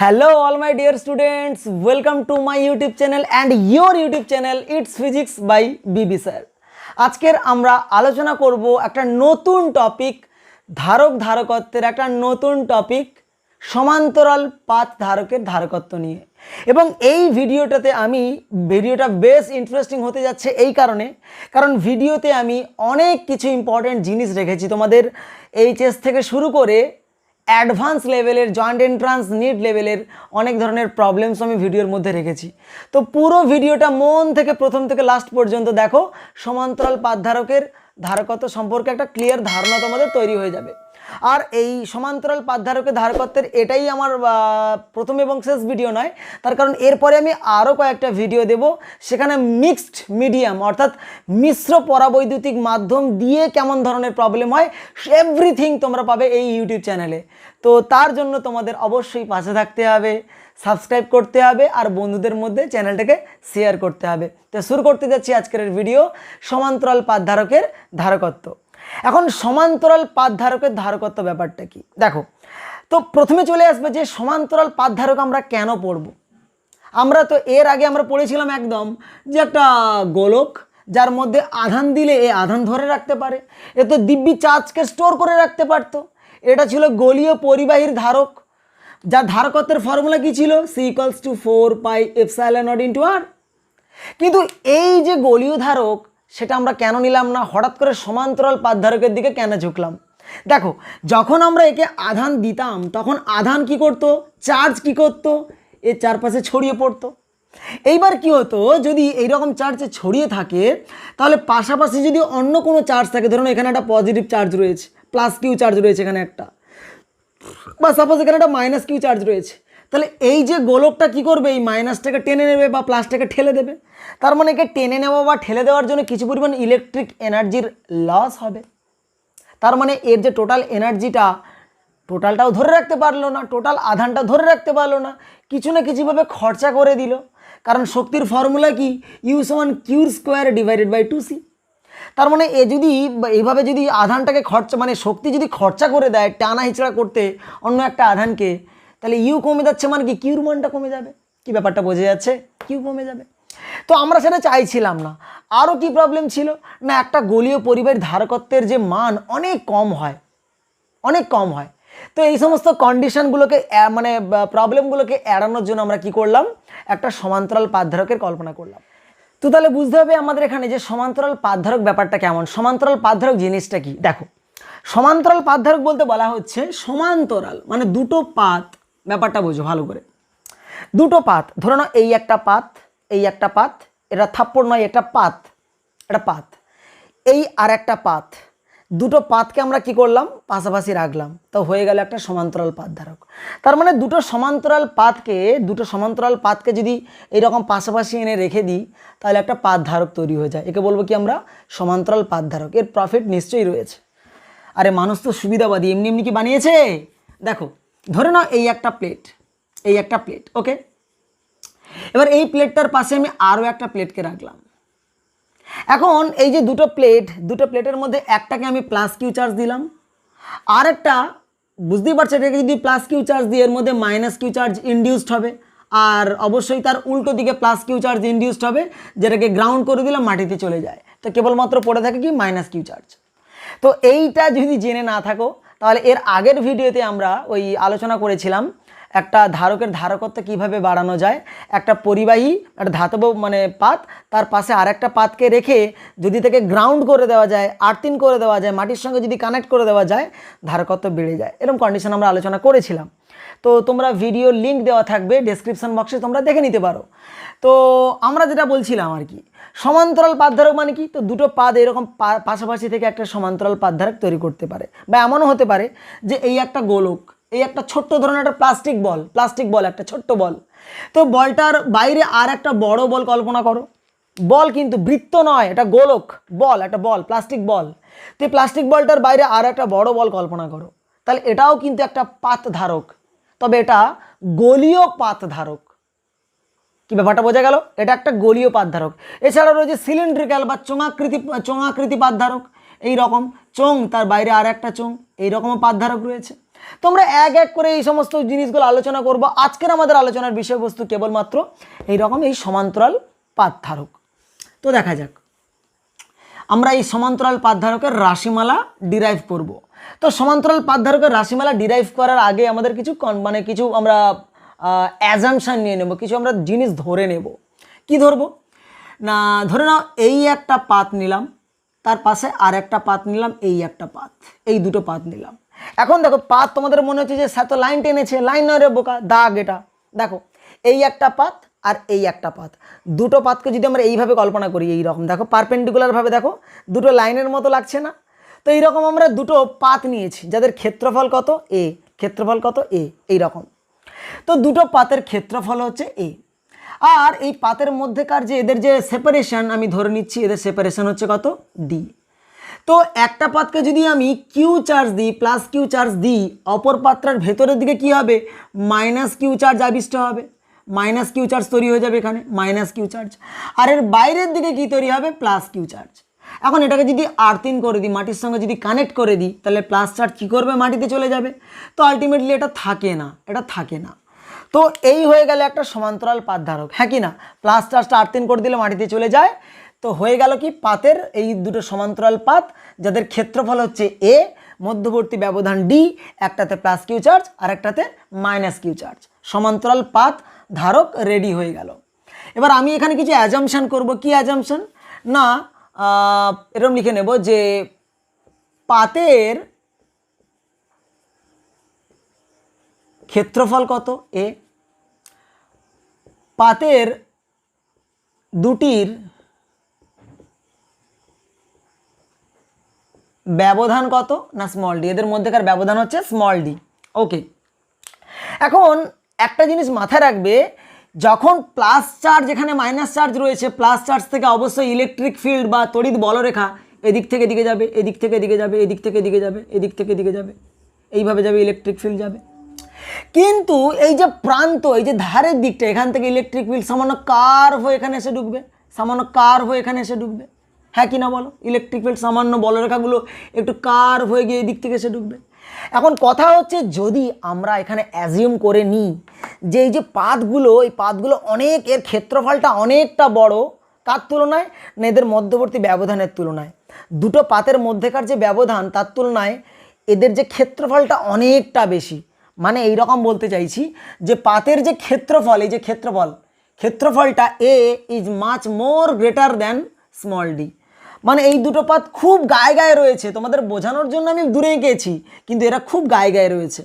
Hello all my dear students, welcome to my YouTube channel and your YouTube channel It's Physics by BB Sir। আজকের আমরা আলোচনা করব একটা নতুন topic ধারক ধারকত্বের একটা নতুন টপিক সমান্তরাল পাত ধারকের ধারকত্ব নিয়ে। এবং এই ভিডিওটা বেশ ইন্টারেস্টিং হতে যাচ্ছে এই কারণ ভিডিওতে আমি অনেক কিছু ইম্পর্টেন্ট জিনিস রেখেছি তোমাদের এইচএস থেকে শুরু করে অ্যাডভান্স লেভেলের জয়েন্ট এন্ট্রান্স নিট লেভেলের অনেক ধরনের প্রবলেমস আমি ভিডিওর মধ্যে রেখেছি। তো পুরো ভিডিওটা মন থেকে প্রথম থেকে লাস্ট পর্যন্ত দেখো, সমান্তরাল পাত ধারকের ধারকত্ব সম্পর্কে একটা ক্লিয়ার ধারণা তোমাদের তৈরি হয়ে যাবে। আর এই সমান্তরাল পাত ধারকের ধারকত্বের এটাই আমার প্রথম এবং শেষ ভিডিও নয়, তার কারণ এরপরে আমি আরও কয়েকটা ভিডিও দেব, সেখানে মিক্সড মিডিয়াম অর্থাৎ মিশ্র পরাবৈদ্যুতিক মাধ্যম দিয়ে কেমন ধরনের প্রবলেম হয় এভরিথিং তোমরা পাবে এই ইউটিউব চ্যানেলে। তো তার জন্য তোমাদের অবশ্যই পাশে থাকতে হবে, সাবস্ক্রাইব করতে হবে আর বন্ধুদের মধ্যে চ্যানেলটাকে শেয়ার করতে হবে। তো শুরু করতে যাচ্ছি আজকের ভিডিও, সমান্তরাল পাত ধারকের ধারকত্ব। এখন সমান্তরাল পাত ধারকের ধারকত্ব ব্যাপারটা কি দেখো। তো প্রথমে চলে আসবে যে সমান্তরাল পাত ধারক আমরা কেন পড়ব। আমরা তো এর আগে আমরা পড়েছিলাম একদম যে একটা গোলক যার মধ্যে আধান দিলে এ আধান ধরে রাখতে পারে, এ তো দিব্যি চার্জকে স্টোর করে রাখতে পারতো। এটা ছিল গোলীয় পরিবাহীর ধারক, যার ধারকত্বের ফর্মুলা কি ছিল, C=4πε0 × r। কিন্তু এই যে গোলীয় ধারক সেটা আমরা কেন নিলাম না, হঠাৎ করে সমান্তরাল পাত ধারকের দিকে কেন ঝুঁকলাম। দেখো, যখন আমরা একে আধান দিতাম তখন আধান কি করত, চার্জ কি করত, এর চারপাশে ছড়িয়ে পড়তো। এইবার কি হতো, যদি এইরকম চার্জ ছড়িয়ে থাকে তাহলে পাশাপাশি যদি অন্য কোনো চার্জ থাকে, ধরুন এখানে একটা পজিটিভ চার্জ রয়েছে, প্লাস কিউ চার্জ রয়েছে এখানে একটা, বা সাপোজ এখানে একটা মাইনাস কিউ চার্জ রয়েছে, তাহলে এই যে গোলকটা কি করবে, এই মাইনাসটাকে টেনে নেবে বা প্লাসটাকে ঠেলে দেবে। তার মানে একে টেনে নেওয়া বা ঠেলে দেওয়ার জন্য কিছু পরিমাণ ইলেকট্রিক এনার্জির লস হবে। তার মানে এর যে টোটাল এনার্জিটা, টোটালটাও ধরে রাখতে পারলো না, টোটাল আধানটা ধরে রাখতে পারলো না, কিছু না কিছুভাবে খরচা করে দিল। কারণ শক্তির ফর্মুলা কি, U=Q² / 2C। তার মানে এ যদি এইভাবে যদি আধানটাকে শক্তি যদি খরচা করে দেয় টানা হিচড়া করতে অন্য একটা আধানকে, তাহলে ইউ কমে যাচ্ছে, মানে কি কিউর মানটা কমে যাবে। কি ব্যাপারটা বোঝা যাচ্ছে, কিউ কমে যাবে। তো আমরা সেটা চাইছিলাম না। আরও কি প্রবলেম ছিল না, একটা গোলীয় পরিবাহীর ধারকত্বের যে মান অনেক কম হয়। তো এই সমস্ত কন্ডিশনগুলোকে প্রবলেমগুলোকে এড়ানোর জন্য আমরা কি করলাম, একটা সমান্তরাল পাত ধারকের কল্পনা করলাম। তো তাহলে বুঝতে হবে আমাদের এখানে যে সমান্তরাল পাত ধারক ব্যাপারটা কেমন, সমান্তরাল পাত ধারক জিনিসটা কি। দেখো, সমান্তরাল পাত ধারক বলতে বলা হচ্ছে সমান্তরাল মানে দুটো পাত, ব্যাপারটা বোঝো ভালো করে। দুটো পাত, ধরে নাও এই একটা পাত, এটা থাপ্পড় নয়, এটা পাত, এই আর একটা পাত, দুটো পাতকে আমরা কি করলাম, পাশাপাশি রাখলাম, তো হয়ে গেল একটা সমান্তরাল পাত ধারক। তার মানে দুটো সমান্তরাল পাতকে যদি এইরকম পাশাপাশি এনে রেখে দিই তাহলে একটা পাত ধারক তৈরি হয়ে যায়। একে বলবো কি আমরা, সমান্তরাল পাত ধারক। এর প্রফিট নিশ্চয়ই রয়েছে। আরে মানুষ তো সুবিধাবাদী, এমনি কি বানিয়েছে। দেখো, ধরে নাও এই একটা প্লেট, ওকে। এবার এই প্লেটটার পাশে আমি আরও একটা প্লেটকে রাখলাম। এখন এই যে দুটো প্লেটের মধ্যে একটাকে আমি প্লাস কিউ চার্জ দিলাম, আর একটা বুঝতেই পারছো এটাকে যদি প্লাস কিউ চার্জ দিই এর মধ্যে মাইনাস কিউ চার্জ ইনডিউসড হবে, আর অবশ্যই তার উল্টো দিকে প্লাস কিউ চার্জ ইনডিউসড হবে, যেটাকে গ্রাউন্ড করে দিলে মাটিতে চলে যায়। তো কেবলমাত্র পড়ে থাকে কি, মাইনাস কিউ চার্জ। তো এইটা যদি জেনে না থাকো তাহলে এর আগের ভিডিওতে আমরা ওই আলোচনা করেছিলাম একটা ধারকের ধারকত্ব কিভাবে বাড়ানো যায়। একটা পরিবাহী, একটা ধাতব পাত, তার পাশে আরেকটা পাতকে রেখে যদি তাকে গ্রাউন্ড করে দেওয়া যায়, আর্থিং করে দেওয়া যায়, মাটির সঙ্গে যদি কানেক্ট করে দেওয়া যায়, ধারকত্ব বেড়ে যায়। এরকম কন্ডিশন আমরা আলোচনা করেছিলাম। তো তোমরা ভিডিও লিঙ্ক দেওয়া থাকবে ডেসক্রিপশন বক্সে, তোমরা দেখে নিতে পারো। তো আমরা যেটা বলছিলাম আর কি, সমান্তরাল পাত ধারক মানে কি, তো দুটো পাত এরকম পাশাপাশি থেকে একটা সমান্তরাল পাত ধারক তৈরি করতে পারে। বা এমনও হতে পারে যে এই একটা গোলক, এই একটা ছোট্ট ধরনের একটা প্লাস্টিক বল, একটা ছোট্ট বল, তো বলটার বাইরে আর একটা বড় বল কল্পনা করো। বল কিন্তু বৃত্ত নয়, এটা গোলক, একটা বল, প্লাস্টিক বল। তো এই প্লাস্টিক বলটার বাইরে আর একটা বড় বল কল্পনা করো, তাহলে এটাও কিন্তু একটা পাত ধারক, তবে এটা গোলীয় পাত ধারক। কি ব্যাপারটা বোঝা গেল, এটা একটা গোলীয় পাত ধারক। এছাড়া রয়েছে সিলিন্ড্রিক্যাল বা চোঙাকৃতি পাত ধারক, এই রকম চোঙ তার বাইরে আর একটা চোঙ, এইরকমও পাত ধারক রয়েছে। তো আমরা এক এক করে এই সমস্ত জিনিসগুলো আলোচনা করব। আজকের আমাদের আলোচনার বিষয়বস্তু কেবলমাত্র এইরকম এই সমান্তরাল পাত ধারক। তো দেখা যাক আমরা এই সমান্তরাল পাত ধারকের রাশিমালা ডিরাইভ করব। তো সমান্তরাল পাত ধারকের রাশিমালা ডিরাইভ করার আগে আমাদের কিছু কিছু আমরা অ্যাজাম্পশন নিয়ে নেব, কিছু আমরা জিনিস ধরে নেব। কি ধরব না, ধরে নাও এই একটা পাত নিলাম, তার পাশে আর একটা পাত নিলাম, এই একটা পাত, এই দুটো পাত নিলাম। এখন দেখো পাত তোমাদের মনে হচ্ছে যে স্যার তো লাইন টেনেছে, লাইন নয় রে বোকা, দাগ এটা। দেখো এই একটা পাত আর এই একটা পাত, দুটো পাতকে যদি আমরা এইভাবে কল্পনা করি, এইরকম দেখো পারপেন্ডিকুলারভাবে, দেখো দুটো লাইনের মতো লাগছে না? তো এইরকম আমরা দুটো পাত নিয়েছি যাদের ক্ষেত্রফল কত এ, ক্ষেত্রফল কত এ, এইরকম। তো দুটো পাতের ক্ষেত্রফল হচ্ছে এ, আর এই পাতের মধ্যেকার যে এদের যে সেপারেশন আমি ধরে নিচ্ছি, এদের সেপারেশন হচ্ছে কত ডি। তো একটা পাতকে যদি আমি কিউ চার্জ দিই, প্লাস কিউ চার্জ দিই, অপর পাত্রার ভেতরের দিকে কি হবে, মাইনাস কিউ চার্জ আবিষ্ট হবে, মাইনাস কিউ চার্জ তৈরি হয়ে যাবে এখানে, মাইনাস কিউ চার্জ। আর এর বাইরের দিকে কি তৈরি হবে, প্লাস কিউ চার্জ। এখন এটাকে যদি আর্থিং করে দিই, মাটির সঙ্গে যদি কানেক্ট করে দিই, তাহলে প্লাস চার্জ কী করবে, মাটিতে চলে যাবে। তো আলটিমেটলি এটা থাকে না, এটা থাকে না। তো এই হয়ে গেল একটা সমান্তরাল পাত ধারক, হ্যাঁ কি না? প্লাস চার্জটা আর্থিং করে দিলে মাটিতে চলে যায়। তো হয়ে গেল কি, পাতের এই দুটো সমান্তরাল পাত যাদের ক্ষেত্রফল হচ্ছে এ, মধ্যবর্তী ব্যবধান ডি, একটাতে প্লাস কিউ চার্জ আর একটাতে মাইনাস কিউ চার্জ, সমান্তরাল পাত ধারক রেডি হয়ে গেল। এবার আমি এখানে কিছু অ্যাজাম্পশন করব। কি অ্যাজাম্পশন না, এরকম লিখে নেব যে পাতের ক্ষেত্রফল কত এ, পাতের দুটির ব্যবধান কত না স্মল ডি, এদের মধ্যেকার ব্যবধান হচ্ছে স্মল ডি। ওকে, এখন একটা জিনিস মাথায় রাখবে, যখন প্লাস চার্জ এখানে মাইনাস চার্জ রয়েছে, প্লাস চার্জ থেকে অবশ্যই ইলেকট্রিক ফিল্ড বা তড়িৎ বলরেখা এদিক থেকে এদিকে যাবে, এদিক থেকে এদিকে যাবে, এদিক থেকে এদিকে যাবে, এদিক থেকে এদিকে যাবে, এইভাবে যাবে, ইলেকট্রিক ফিল্ড যাবে। কিন্তু এই যে প্রান্ত, এই যে ধারের দিকটা, এখান থেকে ইলেকট্রিক ফিল্ড সামান্য কার্ভ হয়ে এখানে এসে ঢুকবে, সামান্য কার্ভ হয়ে এখানে এসে ঢুকবে, হ্যাঁ কি না বলো? ইলেকট্রিক ফিল্ড সামান্য বলরেখাগুলো একটু কার্ভ হয়ে গিয়ে এদিক থেকে এসে ঢুকবে। এখন কথা হচ্ছে, যদি আমরা এখানে অ্যাজিউম করে নিই যে এই যে পাতগুলো, এই পাতগুলো অনেক, এর ক্ষেত্রফলটা অনেকটা বড়, কার তুলনায় না এদের মধ্যবর্তী ব্যবধানের তুলনায়, দুটো পাতের মধ্যেকার যে ব্যবধান তার তুলনায় এদের যে ক্ষেত্রফলটা অনেকটা বেশি। মানে এই রকম বলতে চাইছি যে পাতের যে ক্ষেত্রফল, এই যে ক্ষেত্রফলটা A is much more greater than small D. মানে এই দুটো পাত খুব গায়ে গায়ে রয়েছে, তোমাদের বোঝানোর জন্য আমি দূরে গিয়েছি, কিন্তু এরা খুব গায়ে গায়ে রয়েছে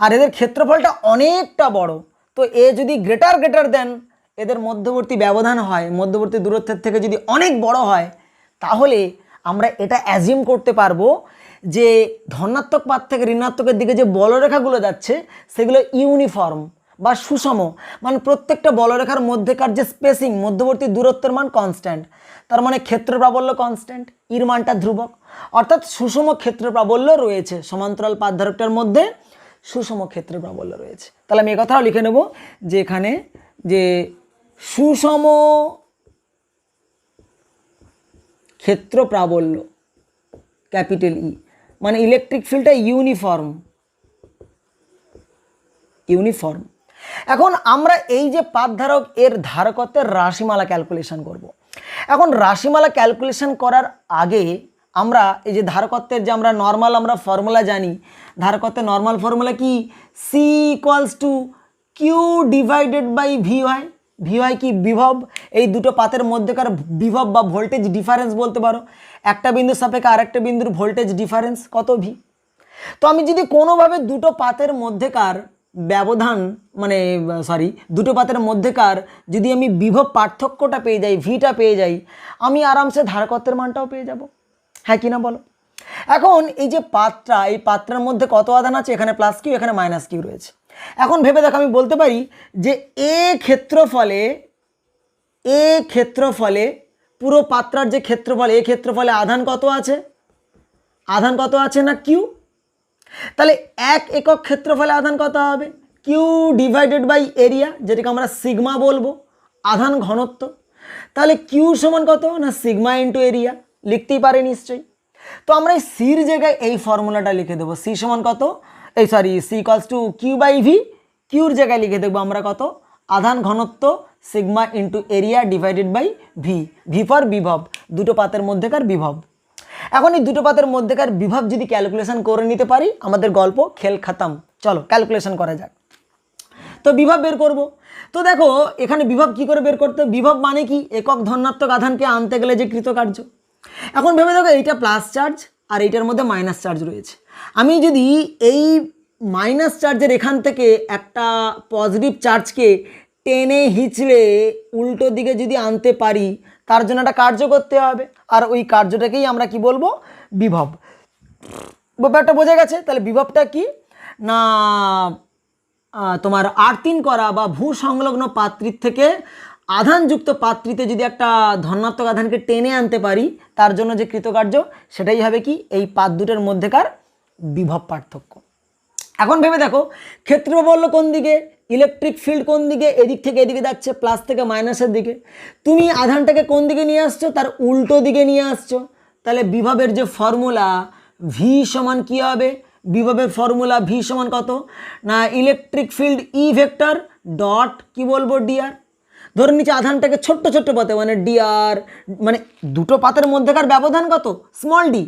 আর এদের ক্ষেত্রফলটা অনেকটা বড়। তো এ যদি গ্রেটার দেন এদের মধ্যবর্তী ব্যবধান হয়, মধ্যবর্তী দূরত্বের থেকে যদি অনেক বড় হয়, তাহলে আমরা এটা অ্যাজিউম করতে পারবো যে ধনাত্মক পাত থেকে ঋণাত্মকের দিকে যে বলরেখাগুলো যাচ্ছে সেগুলো ইউনিফর্ম বা সুষম, মানে প্রত্যেকটা বলরেখার মধ্যেকার যে স্পেসিং, মধ্যবর্তী দূরত্বের মান কনস্ট্যান্ট। তার মানে ক্ষেত্র প্রাবল্য কনস্ট্যান্ট, ইর মানটা ধ্রুবক, অর্থাৎ সুষম ক্ষেত্র প্রাবল্য রয়েছে সমান্তরাল পাত ধারকটার মধ্যে, সুষম ক্ষেত্র প্রাবল্য রয়েছে। তাহলে আমি এই কথাও লিখে নেব যে এখানে যে সুষম ক্ষেত্র প্রাবল্য ক্যাপিটাল ই, মানে ইলেকট্রিক ফিল্ডটা ইউনিফর্ম। এখন আমরা এই যে পাত ধারক, এর ধারকত্বের রাশিমালা ক্যালকুলেশন করব। এখন রাশিমালা ক্যালকুলেশন করার আগে আমরা এই যে ধারকত্বের যে আমরা নর্মাল আমরা ফর্মুলা জানি, ধারকত্বের নর্মাল ফর্মুলা কি, C equals to Q divided by V হয়। ভি হয় কি, বিভব, এই দুটো পাতের মধ্যেকার বিভব বা ভোল্টেজ ডিফারেন্স বলতে পারো, একটা বিন্দুর সাপেক্ষে আরেকটা বিন্দুর ভোল্টেজ ডিফারেন্স কত, ভি। তো আমি যদি কোনোভাবে দুটো পাতের মধ্যেকার ব্যবধান, মানে দুটো পাতের মধ্যেকার যদি আমি বিভব পার্থক্যটা পেয়ে যাই, ভিটা পেয়ে যাই, আমি আরামসে ধারকত্বের মানটাও পেয়ে যাব, হ্যাঁ কি না বলো? এখন এই যে পাতটা, এই পাত্রের মধ্যে কত আধান আছে, এখানে প্লাস কিউ, এখানে মাইনাস কিউ রয়েছে। এখন ভেবে দেখো, আমি বলতে পারি যে এ ক্ষেত্রফলে পুরো পাত্রার যে ক্ষেত্রফল, এ ক্ষেত্রফলে আধান কত আছে না কিউ। তাহলে এক একক ক্ষেত্রফলে আধান কত হবে, কিউ ডিভাইডেড বাই এরিয়া, যেটাকে আমরা সিগমা বলবো, আধান ঘনত্ব। তাহলে কিউ সমান কত না সিগমা ইন্টু এরিয়া, লিখতেই পারে নিশ্চয়ই। তো আমরা এই সির জায়গায় এই ফর্মুলাটা লিখে দেবো, সি সমান কত, এই sorry C equals to Q by V, কিউর জায়গায় লিখে দেখবো আমরা কত, আধান ঘনত্ব sigma into area divided by V, V for বিভব, দুটো পাতের মধ্যেকার বিভব। এখন এই দুটো পাতের মধ্যেকার বিভব যদি ক্যালকুলেশন করে নিতে পারি আমাদের গল্প খেল খতম। চলো ক্যালকুলেশন করা যাক। তো বিভব বের করব। তো দেখো এখানে বিভব কি করে বের করতে, বিভব মানে কি, একক ধনাত্মক আধানকে আনতে গেলে যে কৃতকার্য। এখন ভেবে দেখো এইটা প্লাস চার্জ আর এইটার মধ্যে মাইনাস চার্জ রয়েছে, আমি যদি এই মাইনাস চার্জের এখান থেকে একটা পজিটিভ চার্জকে টেনে হিচড়ে উল্টো দিকে যদি আনতে পারি, তার জন্য একটা কার্য করতে হবে, আর ওই কার্যটাকেই আমরা কি বলবো, বিভব। ব্যাপারটা বোঝা গেছে? তাহলে বিভবটা কি না, তোমার আর্তিন করা বা ভূ সংলগ্ন পাত্রীর থেকে আধানযুক্ত পাত্রীতে যদি একটা ধনাত্মক আধানকে টেনে আনতে পারি, তার জন্য যে কৃতকার্য সেটাই হবে কি, এই পাত দুটোর মধ্যেকার বিভব পার্থক্য। এখন ভেবে দেখো ক্ষেত্রবল কোন দিকে, ইলেকট্রিক ফিল্ড কোন দিকে, এদিক থেকে এদিকে যাচ্ছে, প্লাস থেকে মাইনাসের দিকে। তুমি আধানটাকে কোন দিকে নিয়ে আসছো, তার উল্টো দিকে নিয়ে আসছো। তাহলে বিভবের যে ফর্মুলা ভি সমান কী হবে, বিভবের ফর্মুলা ভি সমান কত না, electric field E vector dot কি বলবো ডিআর। ধরে নিচ্ছে আধানটাকে ছোট্ট ছোট্ট পাতে, মানে ডিআর, মানে দুটো পাতের মধ্যেকার ব্যবধান কত, স্মল ডি,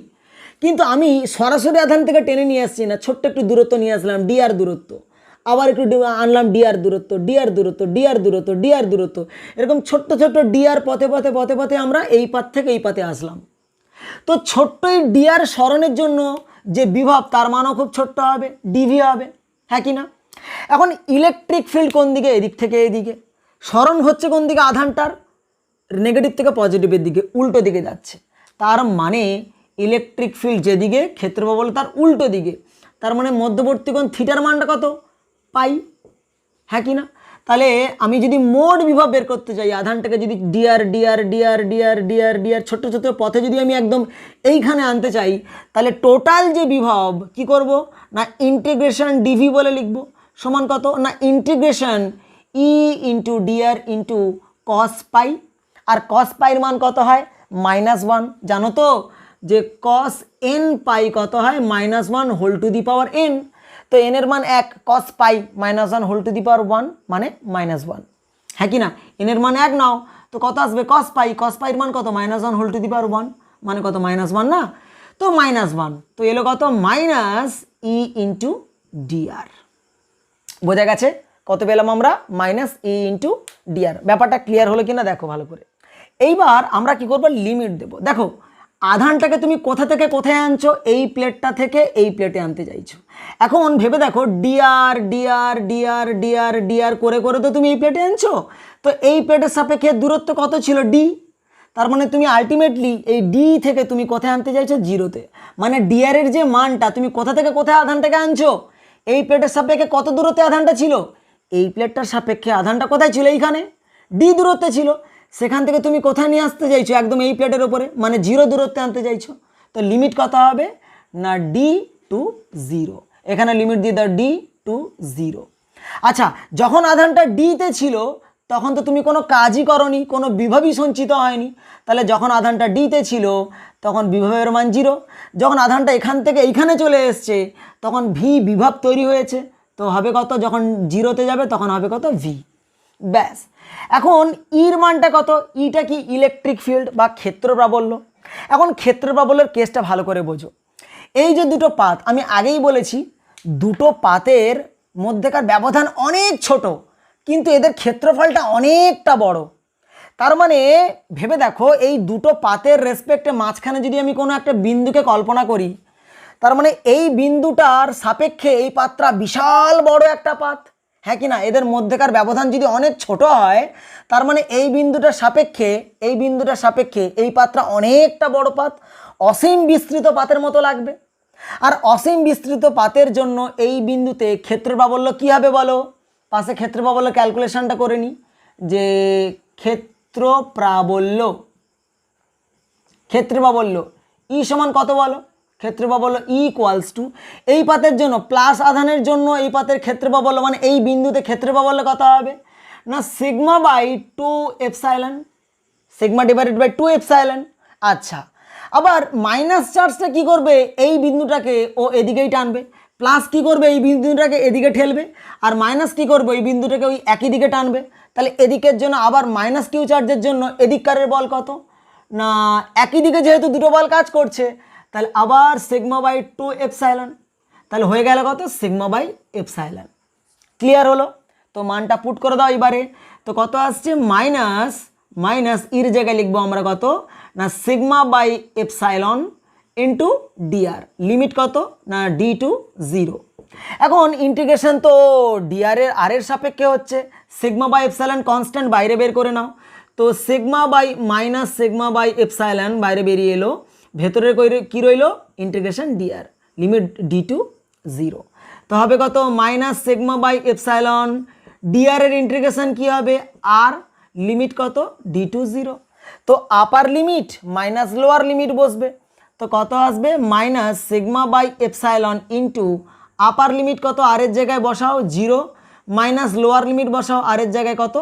কিন্তু আমি সরাসরি আধান থেকে টেনে নিয়ে আসছি না, ছোট্ট একটু দূরত্ব নিয়ে আসলাম, ডিআর দূরত্ব, আবার একটু আনলাম ডিআর দূরত্ব, ডিআর দূরত্ব, ডিআর দূরত্ব, ডিআর দূরত্ব, এরকম ছোট্ট ছোট্ট ডিআর পথে পথে পথে পথে আমরা এই পাত থেকে এই পাতে আসলাম। তো ছোট্ট এই ডিআর সরণের জন্য যে বিভব তার মানও খুব ছোট্ট হবে, ডিভি হবে, হ্যাঁ কি না? এখন ইলেকট্রিক ফিল্ড কোন দিকে, এদিক থেকে এদিকে, সরণ হচ্ছে কোন দিকে, আধানটার নেগেটিভ থেকে পজিটিভের দিকে, উল্টো দিকে যাচ্ছে, তার মানে ইলেকট্রিক ফিল্ড যেদিকে ক্ষেত্রপ্রবল তার উল্টো দিকে, তার মানে মধ্যবর্তী কোণ থিটার মানটা কত, পাই, হ্যাঁ কি না? তাহলে আমি যদি মোট বিভব বের করতে চাই, আধানটাকে যদি D R D R D R D R D R D R ছোট্ট ছোট্ট পথে যদি আমি একদম এইখানে আনতে চাই, তাহলে টোটাল যে বিভব কি করব না, ইন্টিগ্রেশন ডিভি বলে লিখব, সমান কত না, ইন্টিগ্রেশন ই ইন্টু ডিআর ইন্টু কস পাই, আর কস পাইয়ের মান কত হয়, -1। জানো তো যে কস এন পাই কত হয়, -1 whole to the power N. তো এন এর মান 1, কস পাই -1 হোল টু দি পাওয়ার 1 মানে -1, হ্যাঁ কি না? এন এর মান 1 নাও, তো কত আসবে, কস পাই, কস পাইয়ের মান কত, -1 হোল টু দি পাওয়ার 1 মানে কত, -1 না, তো -1, তো এলো কত, মাইনাস ই ইন্টু ডিআর। বোঝা গেছে? কত পেলাম আমরা, মাইনাস ই ইন্টু ডিআর। ব্যাপারটা ক্লিয়ার হলো কিনা দেখো ভালো করে। এইবার আমরা কি করবো, লিমিট দেব। দেখো আধানটাকে তুমি কোথা থেকে কোথায় আনছো, এই প্লেটটা থেকে এই প্লেটে আনতে চাইছো। এখন ভেবে দেখো D R D R D R D R D R করে করে তো তুমি এই প্লেটে আনছো, তো এই প্লেটের সাপেক্ষে দূরত্ব কত ছিল, ডি। তার মানে তুমি আলটিমেটলি এই ডি থেকে তুমি কোথায় আনতে চাইছো, জিরোতে। মানে ডিআর এর যে মানটা তুমি কোথা থেকে কোথায় আধানটাকে আনছো, এই প্লেটের সাপেক্ষে কত দূরত্বে আধানটা ছিল, এই প্লেটটার সাপেক্ষে আধানটা কোথায় ছিল, এইখানে ডি দূরত্বে ছিল, সেখান থেকে তুমি কোথায় নিয়ে আসতে চাইছো, একদম এই প্লেটের ওপরে, মানে 0 দূরত্বে আনতে চাইছো। তো লিমিট কত হবে না, ডি টু 0, এখানে লিমিট দিয়ে দাও ডি টু 0। আচ্ছা যখন আধানটা ডিতে ছিল তখন তো তুমি কোনো কাজই করনি, কোনো বিভবই সঞ্চিত হয়নি, তাহলে যখন আধানটা ডিতে ছিল তখন বিভবের মান 0, যখন আধানটা এখান থেকে এইখানে চলে এসছে তখন ভি বিভব তৈরি হয়েছে, তো হবে কত, যখন 0তে যাবে তখন হবে কত, ভি। ব্যাস। এখন ইর মানটা কত, ইটা কি ইলেকট্রিক ফিল্ড বা ক্ষেত্র প্রাবল্য। এখন ক্ষেত্র প্রাবল্যের কেসটা ভালো করে বোঝো। এই যে দুটো পাত আমি আগেই বলেছি, দুটো পাতের মধ্যেকার ব্যবধান অনেক ছোট, কিন্তু এদের ক্ষেত্রফলটা অনেকটা বড়। তার মানে ভেবে দেখো এই দুটো পাতের রেসপেক্টে মাঝখানে যদি আমি কোনো একটা বিন্দুকে কল্পনা করি, তার মানে এই বিন্দুটার সাপেক্ষে এই পাতটা বিশাল বড় একটা পাত, হ্যাঁ কি না? এদের মধ্যেকার ব্যবধান যদি অনেক ছোট হয়, তার মানে এই বিন্দুটার সাপেক্ষে এই পাতটা অনেকটা বড় পাত, অসীম বিস্তৃত পাতের মতো লাগবে। আর অসীম বিস্তৃত পাতের জন্য এই বিন্দুতে ক্ষেত্র প্রাবল্য কী হবে বলো, পাশে ক্ষেত্র প্রাবল্য ক্যালকুলেশনটা করে নিই, যে ক্ষেত্র প্রাবল্য ই সমান কত বলো, ক্ষেত্র প্রাবল্য ই ইকুয়ালস টু, এই পাতের জন্য প্লাস আধানের জন্য এই পাতের ক্ষেত্র প্রাবল্য মানে এই বিন্দুতে ক্ষেত্র প্রাবল্য কত হবে না, sigma by 2 epsilon, sigma divided by 2 epsilon. আচ্ছা আবার মাইনাস চার্জটা কি করবে, এই বিন্দুটাকে ও এদিকেই টানবে, প্লাস কী করবে, এই বিন্দুটাকে এদিকে ঠেলবে, আর মাইনাস কী করবে, এই বিন্দুটাকে ওই একই দিকে টানবে। তাহলে এদিকের জন্য আবার মাইনাস কিউ চার্জের জন্য এদিককারের বল কত না, একই দিকে যেহেতু দুটো বল কাজ করছে, তাহলে আবার সিগমা বাই 2 এপসাইলন। তাহলে হয়ে গেল কত, সিগমা বাই এপসাইলন। ক্লিয়ার হলো? তো মানটা পুট করে দাও এবারে। তো কত আসছে, মাইনাস মাইনাস ইর জায়গায় লিখবো আমরা কত না, sigma by epsilon into D R, limit কত না ডি টু 0। এখন ইন্টিগ্রেশন তো ডিআর এর আর এর সাপেক্ষে হচ্ছে, সিগমা বাই এপসাইলন কনস্ট্যান্ট বাইরে বের করে নাও। তো sigma by minus sigma by epsilon বাইরে বেরিয়ে এলো, ভেতরের কী রইল, integration D R, limit D to 0। তো হবে কত, minus sigma by epsilon, D R এর ইন্টিগ্রেশন কী হবে আর, লিমিট কত ডি টু 0। তো upper limit minus lower limit বসবে, তো কত আসবে, minus sigma by epsilon into upper limit কত আর এর জায়গায় বসাও 0, মাইনাস লোয়ার লিমিট বসাও আর এর জায়গায় কত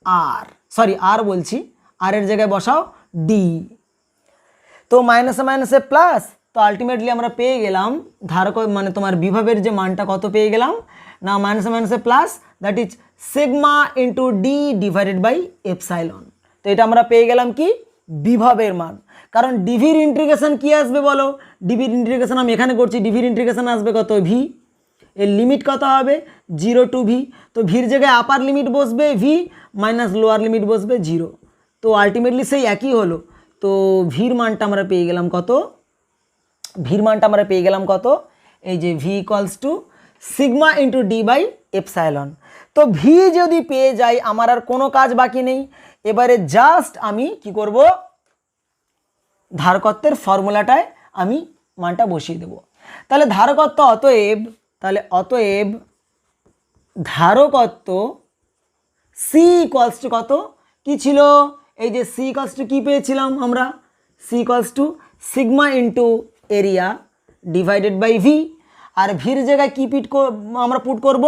আর, সরি আর বলছি, আর এর জায়গায় বসাও ডি। তো মাইনাসে মাইনাসে প্লাস, তো আলটিমেটলি আমরা পেয়ে গেলাম ধারক মানে তোমার বিভবের যে মানটা কত পেয়ে গেলাম না, মাইনাসে মাইনাসে plus, that is sigma into D divided by epsilon. তো এটা আমরা পেয়ে গেলাম কি, বিভবের মান। কারণ ডিভির ইন্টিগ্রেশন কি আসবে বলো, ডিভির ইন্টিগ্রেশন আমি এখানে করছি, ডিভির ইন্টিগ্রেশন আসবে কত ভি, এর লিমিট কত হবে 0 টু ভি। তো ভির জায়গায় আপার লিমিট বসবে ভি, মাইনাস লোয়ার লিমিট বসবে 0। তো আলটিমেটলি সেই একই হলো। তো ভির মানটা আমরা পেয়ে গেলাম কত, ভির মানটা আমরা পেয়ে গেলাম কত, এই যে V equals to sigma into D by epsilon. তো ভি যদি পেয়ে যাই আমার আর কোনো কাজ বাকি নেই, এবারে জাস্ট আমি কি করব, ধারকত্বের ফর্মুলাটায় আমি মানটা বসিয়ে দেব। তাহলে ধারকত্ব অতএব, তাহলে অতএব ধারকত্ব সি ইকুয়ালস টু কত, কি ছিল, এই যে সি ইকুয়ালস টু কী পেয়েছিলাম আমরা, C equals to sigma into area divided by V, আর ভির জায়গায় কী আমরা পুট করব,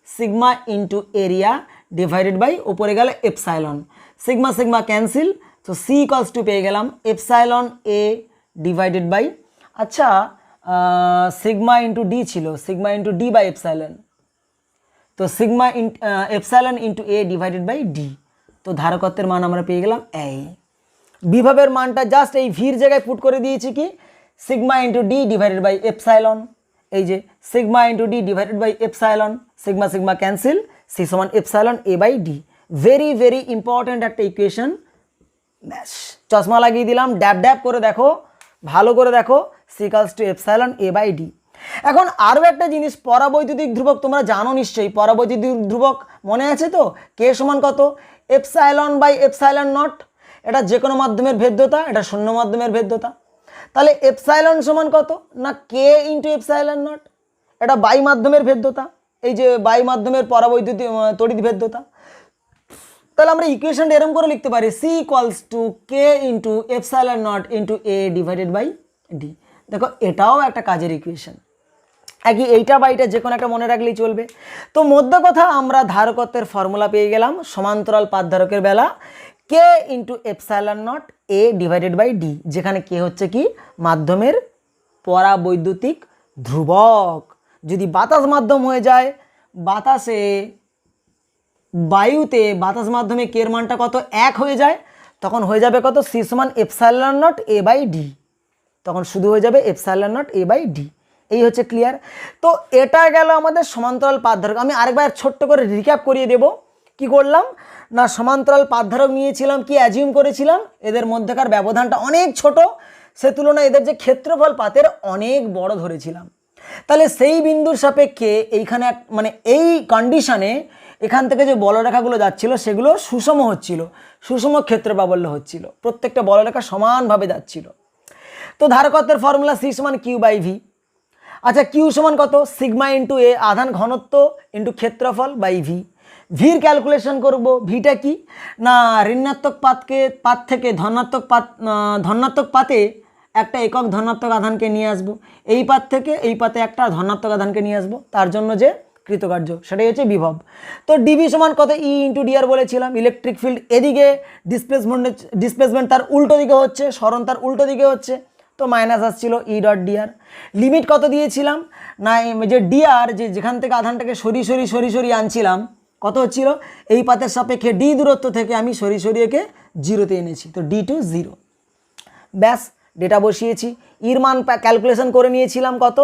sigma into area divided by ওপরে গেল এপসাইলন, সিগমা সিগমা ক্যান্সেল। তো সি ইকুয়ালস টু পেয়ে গেলাম এপসাইলন এ ডিভাইডেড বাই, আচ্ছা সিগমা ইন্টু ডি ছিল, sigma into D by epsilon, তো sigma epsilon into A divided by D. তো ধারকত্বের মান আমরা পেয়ে গেলাম এই। বিভবের মানটা জাস্ট এই ভির জায়গায় পুট করে দিয়েছি কি, sigma into D divided by epsilon, এই যে sigma into D divided by epsilon, sigma sigma cancel, C সমান epsilon A by D. Very very important একটা ইকুয়েশন। ব্যাস চশমা লাগিয়ে দিলাম, ড্যাব ড্যাব করে দেখো, ভালো করে দেখো, C equals to epsilon A by D. এখন আরও একটা জিনিস, পরাবৈদ্যুতিক ধ্রুবক তোমরা জানো নিশ্চয়ই, পরাবৈদ্যুতিক ধ্রুবক মনে আছে তো, কে সমান কত, এপসাইলন বাই এপসাইলন নট। এটা যে কোনো মাধ্যমের ভেদ্যতা, এটা শূন্য মাধ্যমের ভেদ্যতা। তাহলে এপসাইলন সমান কত না, কে ইন্টু এপসাইলন নট, এটা বাই মাধ্যমের ভেদ্যতা, এই যে বাই মাধ্যমের পরাবৈদ্যুতিক তড়িৎ ভেদ্যতা। তাহলে আমরা ইকুয়েশনটা এরকম করে লিখতে পারি, C equals to K into epsilon naught into A divided by D. দেখো এটাও একটা কাজের ইকুয়েশন, একই এইটা বা এইটা যে কোনো একটা মনে রাখলেই চলবে। তো মধ্য কথা আমরা ধারকত্বের ফর্মুলা পেয়ে গেলাম, সমান্তরাল পাতধারকের বেলা K into epsilon naught A divided by D, যেখানে কে হচ্ছে কি মাধ্যমের পরাবৈদ্যুতিক ধ্রুবক। যদি বাতাস মাধ্যম হয়ে যায়, বাতাসে বায়ুতে বাতাস মাধ্যমে কের মানটা কত 1 হয়ে যায়, তখন হয়ে যাবে কত, সি সমান epsilon naught A by D, তখন শুধু হয়ে যাবে epsilon naught A by D. এই হচ্ছে ক্লিয়ার। তো এটা গেল আমাদের সমান্তরাল পাতধারক। আমি আরেকবার ছোট্ট করে রিক্যাপ করিয়ে দেব, কি করলাম না, সমান্তরাল পাতধারক নিয়েছিলাম, কি অ্যাজিউম করেছিলাম এদের মধ্যেকার ব্যবধানটা অনেক ছোট, সে তুলনায় এদের যে ক্ষেত্রফল পাতের অনেক বড় ধরেছিলাম। তাহলে সেই বিন্দুর সাপেক্ষে এইখানে মানে এই কন্ডিশনে এখান থেকে যে বলরেখাগুলো যাচ্ছিল সেগুলো সুষম হচ্ছিল, সুষম ক্ষেত্র প্রাবল্য হচ্ছিল, প্রত্যেকটা বলরেখা সমানভাবে যাচ্ছিল। তো ধারকত্বের ফর্মুলা সি সমান কিউ বাই ভি। আচ্ছা কিউ সমান কত, সিগমা ইন্টু এ আধান ঘনত্ব ইন্টু ক্ষেত্রফল বাই ভি। ভির ক্যালকুলেশন করব, ভিটা কি না, ঋণাত্মক পাত থেকে ধনাত্মক পাতে একটা একক ধনাত্মক আধানকে নিয়ে আসবো, এই পাত থেকে এই পাতে একটা ধনাত্মক আধানকে নিয়ে আসবো, তার জন্য যে কৃতকার্য সেটাই হচ্ছে বিভব। তো ডিভি সমান কত, ই ইন্টু ডিআর বলেছিলাম। ইলেকট্রিক ফিল্ড এদিকে ডিসপ্লেসমেন্ট তার উল্টো দিকে হচ্ছে, সরণ তার উল্টো দিকে হচ্ছে, তো মাইনাস আসছিল ই ডট ডিআর। লিমিট কত দিয়েছিলাম না, যে ডিআর যেখান থেকে আধানটাকে সরিয়ে আনছিলাম কত হচ্ছিল, এই পাতের সাপেক্ষে ডি দূরত্ব থেকে আমি সরিয়ে একে জিরোতে এনেছি, তো ডি টু জিরো। ব্যাস ডেটা বসিয়েছি। ইর মান ক্যালকুলেশন করে নিয়েছিলাম কত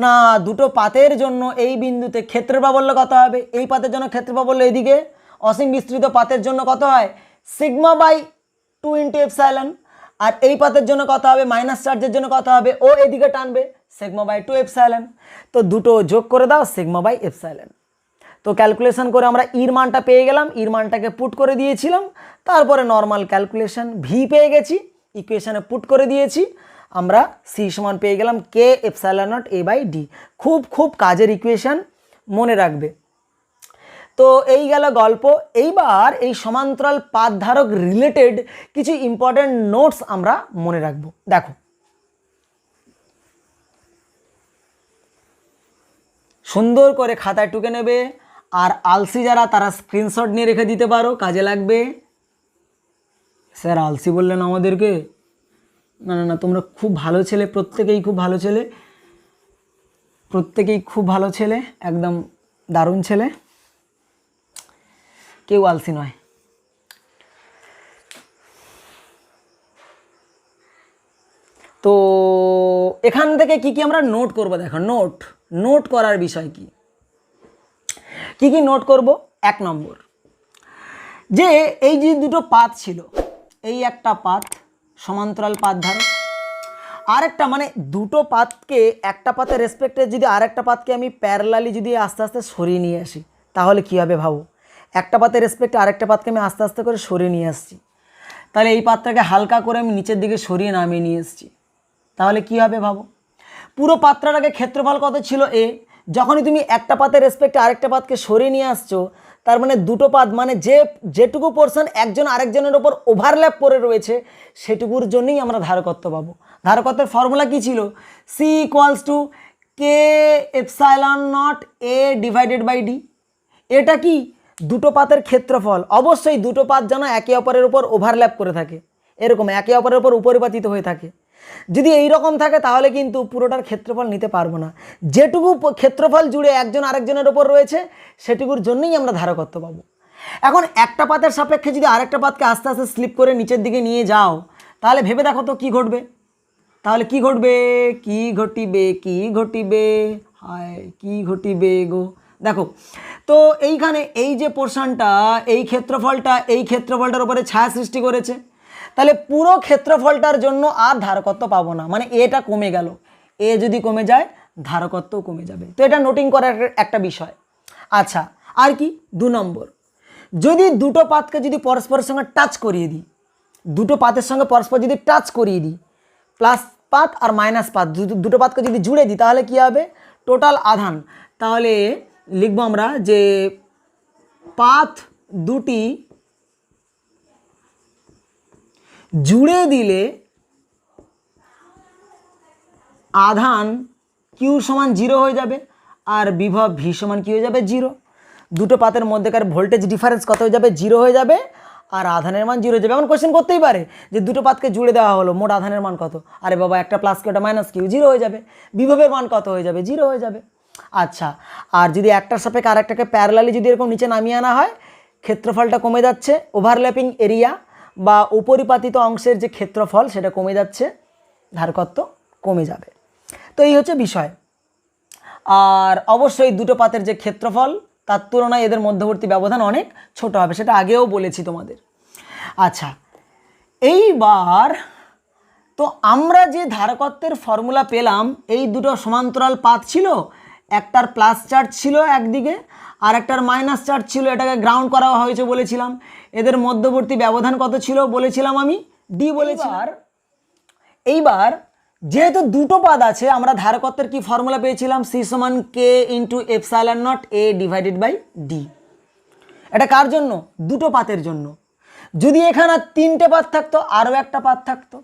না, দুটো পাতের জন্য এই বিন্দুতে ক্ষেত্রের প্রাবল্য কত হবে, এই পাতের জন্য ক্ষেত্রের প্রাবল্য এদিকে অসীম বিস্তৃত পাতের জন্য কত হয় সিগমা বাই 2 ইন্টু এপসাইলন, আর এই পাতের জন্য কত হবে মাইনাস চার্জের জন্য কত হবে ও এদিকে টানবে সিগমা বাই 2 এপসাইলন, তো দুটো যোগ করে দাও সিগমা বাই এপসাইলন। তো ক্যালকুলেশন করে আমরা ইর মানটা পেয়ে গেলাম, ইর মানটাকে পুট করে দিয়েছিলাম, তারপরে নর্মাল ক্যালকুলেশন ভি পেয়ে গেছি, ইকুয়েশনে পুট করে দিয়েছি, আমরা সি সমান পেয়ে গেলাম K epsilon naught A by D. খুব কাজের ইকুয়েশন, মনে রাখবে। তো এই গেল গল্প। এইবার এই সমান্তরাল পাত ধারক রিলেটেড কিছু ইম্পর্টেন্ট নোটস আমরা মনে রাখব। দেখো, সুন্দর করে খাতায় টুকে নেবে, আর আলসি যারা তারা স্ক্রিনশট নিয়ে রেখে দিতে পারো, কাজে লাগবে। স্যার আলসি বললেন আমাদেরকে? না না না, তোমরা খুব ভালো ছেলে, প্রত্যেকেই খুব ভালো ছেলে, প্রত্যেকেই খুব ভালো ছেলে, একদম দারুণ ছেলে, কেউ আলসি নয়। তো এখান থেকে কি কি আমরা নোট করব, দেখো নোট করার বিষয় কি কি নোট করব। 1 নম্বর, যে এই যে দুটো পাত ছিল, এই একটা পাত সমান্তরাল পাত ধারক, আরেকটা মানে দুটো পাতকে একটা পাতের রেসপেক্টে যদি আরেকটা পাতকে আমি প্যারালালি যদি আস্তে আস্তে সরিয়ে নিয়ে আসি, তাহলে কী হবে ভাবো। একটা পাতের রেসপেক্টে আরেকটা পাতকে আমি আস্তে আস্তে করে সরিয়ে নিয়ে আসছি, তাহলে এই পাতটাকে হালকা করে আমি নিচের দিকে সরিয়ে নামিয়ে নিয়ে এসেছি, তাহলে কী হবে ভাবো। পুরো পাত্রটাকে ক্ষেত্রফল কত ছিল এ, যখনই তুমি একটা পাতের রেসপেক্টে আরেকটা পাতকে সরিয়ে নিয়ে আসছো, তার মানে দুটো পাত মানে যেটুকু পোর্শন একজন আরেকজনের ওপর ওভারল্যাপ করে রয়েছে, সেটুকুর জন্যই আমরা ধারকত্ব পাবো। ধারকত্বের ফর্মুলা কি ছিল, C equals to K epsilon naught A divided by D. এটা কি দুটো পাতের ক্ষেত্রফল, অবশ্যই দুটো পাত যেন একে অপরের উপর ওভারল্যাপ করে থাকে, এরকম একে অপরের উপর উপরিপাতিত হয়ে থাকে। যদি এই রকম থাকে তাহলে কিন্তু পুরোটার ক্ষেত্রফল নিতে পারবো না। যেটুকু ক্ষেত্রফল জুড়ে একজন আরেকজনের ওপর রয়েছে, সেটুকুর জন্যই আমরা ধারকত্ব পাবো। এখন একটা পাতের সাপেক্ষে যদি আরেকটা পাতকে আস্তে আস্তে স্লিপ করে নিচের দিকে নিয়ে যাও, তাহলে ভেবে দেখো তো কী ঘটবে। তাহলে কি ঘটবে, কি ঘটিবে হায় কি ঘটিবে গো। দেখো তো এইখানে এই যে পোর্শনটা, এই ক্ষেত্রফলটার উপরে ছায়া সৃষ্টি করেছে, তাহলে পুরো ক্ষেত্রফলটার জন্য আর ধারকত্ব পাবো না, মানে এটা কমে গেল। এ যদি কমে যায় ধারকত্বও কমে যাবে, তো এটা নোটিং করার একটা বিষয়। আচ্ছা, আর কি 2 নম্বর, যদি দুটো পাতকে যদি পরস্পরের সঙ্গে টাচ করিয়ে দিই, দুটো পাতের সঙ্গে পরস্পর যদি টাচ করিয়ে দিই, প্লাস পাত আর মাইনাস পাত দুটো পাতকে যদি জুড়ে দিই, তাহলে কি হবে টোটাল আধান। তাহলে লিখবো আমরা যে পাত দুটি জুড়ে দিলে আধান কিউ সমান 0 হয়ে যাবে, আর বিভব ভি সমান কি হয়ে যাবে 0। দুটো পাতের মধ্যেকার ভোল্টেজ ডিফারেন্স কত হয়ে যাবে 0 হয়ে যাবে, আর আধানের মান 0 হয়ে যাবে। এমন কোয়েশ্চেন করতেই পারে যে দুটো পাতকে জুড়ে দেওয়া হলো, মোট আধানের মান কত, আরে বাবা একটা প্লাস কিউ একটা মাইনাস কিউ, 0 হয়ে যাবে। বিভবের মান কত হয়ে যাবে 0 হয়ে যাবে। আচ্ছা, আর যদি একটার সাপেক্ষে আরেকটাকে প্যারালালি যদি এরকম নিচে নামিয়ে আনা হয়, ক্ষেত্রফলটা কমে যাচ্ছে, ওভারল্যাপিং এরিয়া বা উপরিপাতিত অংশের যে ক্ষেত্রফল সেটা কমে যাচ্ছে, ধারকত্ব কমে যাবে। তো এই হচ্ছে বিষয়। আর অবশ্যই দুটো পাতের যে ক্ষেত্রফল তার তুলনায় এদের মধ্যবর্তী ব্যবধান অনেক ছোট হবে, সেটা আগেও বলেছি তোমাদের। আচ্ছা, এইবার তো আমরা যে ধারকত্বের ফর্মুলা পেলাম, এই দুটো সমান্তরাল পাত ছিল, একটার প্লাস চার্জ ছিল একদিকে আর একটার মাইনাস চার্জ ছিল, এটাকে গ্রাউন্ড করা হয়েছে বলেছিলাম। এদের মধ্যবর্তী ব্যবধান কত ছিল বলেছিলাম আমি, ডি বলেছিলাম। এইবার যেহেতু দুটো পাত আছে, আমরা ধারকত্বের কি ফর্মুলা পেয়েছিলাম, সি সমান K into epsilon naught A divided by D. এটা কার জন্য, দুটো পাতের জন্য। যদি এখানে 3টে পাত থাকতো, আরও একটা পাত থাকতো,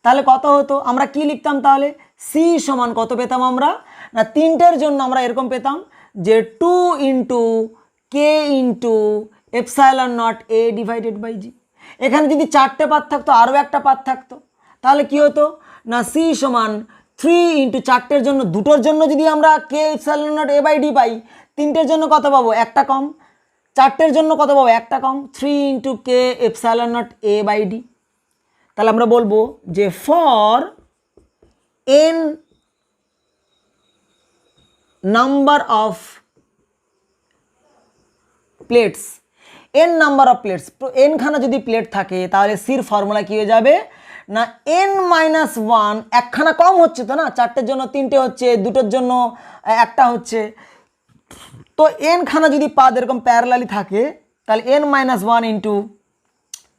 তাহলে কত হতো, আমরা কি লিখতাম তাহলে, সি সমান কত পেতাম আমরা না, 3টের জন্য আমরা এরকম পেতাম যে 2 into K into epsilon naught A divided by G. এখানে যদি 4টে পাত থাকতো, আরও একটা পাত থাকতো, তাহলে কি হতো না সি সমান 3 ইন্টু চারটের জন্য দুটোর জন্য যদি আমরা K epsilon naught A by D পাই, তিনটের জন্য কত পাবো? একটা কম। চারটের জন্য কত পাবো? একটা কম। 3 into K epsilon naught A by D. তাহলে আমরা বলবো যে for N number of plates, N number of plates, N খানা যদি প্লেট থাকে তাহলে সির ফর্মুলা কী হয়ে যাবে না এন মাইনাস ওয়ান, একখানা কম হচ্ছে তো না, চারটের জন্য তিনটে হচ্ছে, দুটোর জন্য একটা হচ্ছে, তো এন খানা যদি পাদ এরকম প্যারালালি থাকে তাহলে N minus one into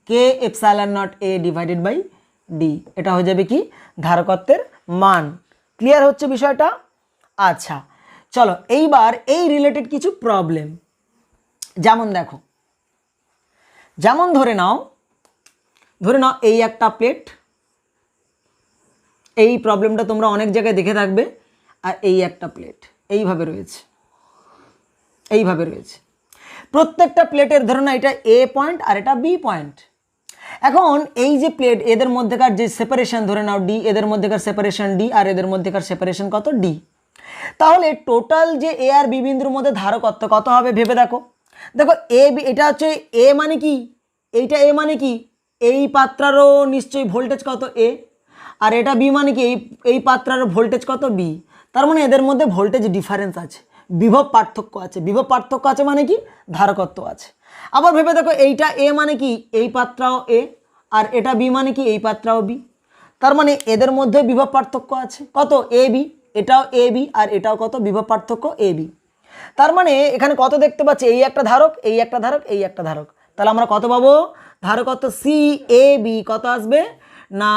K epsilon naught A divided by D, এটা হয়ে যাবে কি ধারকত্বের মান। ক্লিয়ার হচ্ছে বিষয়টা? আচ্ছা চলো এইবার এই রিলেটেড কিছু প্রবলেম, যেমন দেখো, যেমন ধরে নাও এই একটা প্লেট, এই প্রবলেমটা তোমরা অনেক জায়গায় দেখে থাকবে, আর এই একটা প্লেট এইভাবে রয়েছে, এইভাবে রয়েছে। প্রত্যেকটা প্লেটের ধরো না এটা এ পয়েন্ট আর এটা বি পয়েন্ট। এখন এই যে প্লেট এদের মধ্যেকার যে সেপারেশন ধরে নাও ডি, এদের মধ্যেকার সেপারেশন ডি আর এদের মধ্যেকার সেপারেশন কত ডি, তাহলে টোটাল যে এ আর বি বিন্দুর মধ্যে ধারকত্ব কত হবে ভেবে দেখো। দেখো এ বি, এটা হচ্ছে এ মানে কি, এইটা এ মানে কি, এই পাত্রারও নিশ্চয়ই ভোল্টেজ কত এ, আর এটা বি মানে কি এই পাত্রারও ভোল্টেজ কত বি, তার মানে এদের মধ্যে ভোল্টেজ ডিফারেন্স আছে, বিভব পার্থক্য আছে। বিভব পার্থক্য আছে মানে কি ধারকত্ব আছে। আবার ভেবে দেখো এইটা এ মানে কি এই পাত্রাও এ, আর এটা বি মানে কি এই পাত্রাও বি, তার মানে এদের মধ্যে বিভব পার্থক্য আছে কত এ বি, এটাও এ বি আর এটাও কত বিভব পার্থক্য এ বি। তার মানে এখানে কত দেখতে পাচ্ছি, এই একটা ধারক, এই একটা ধারক, এই একটা ধারক, তাহলে আমরা কত পাবো ধারকত্ব সি এ বি কত আসবে না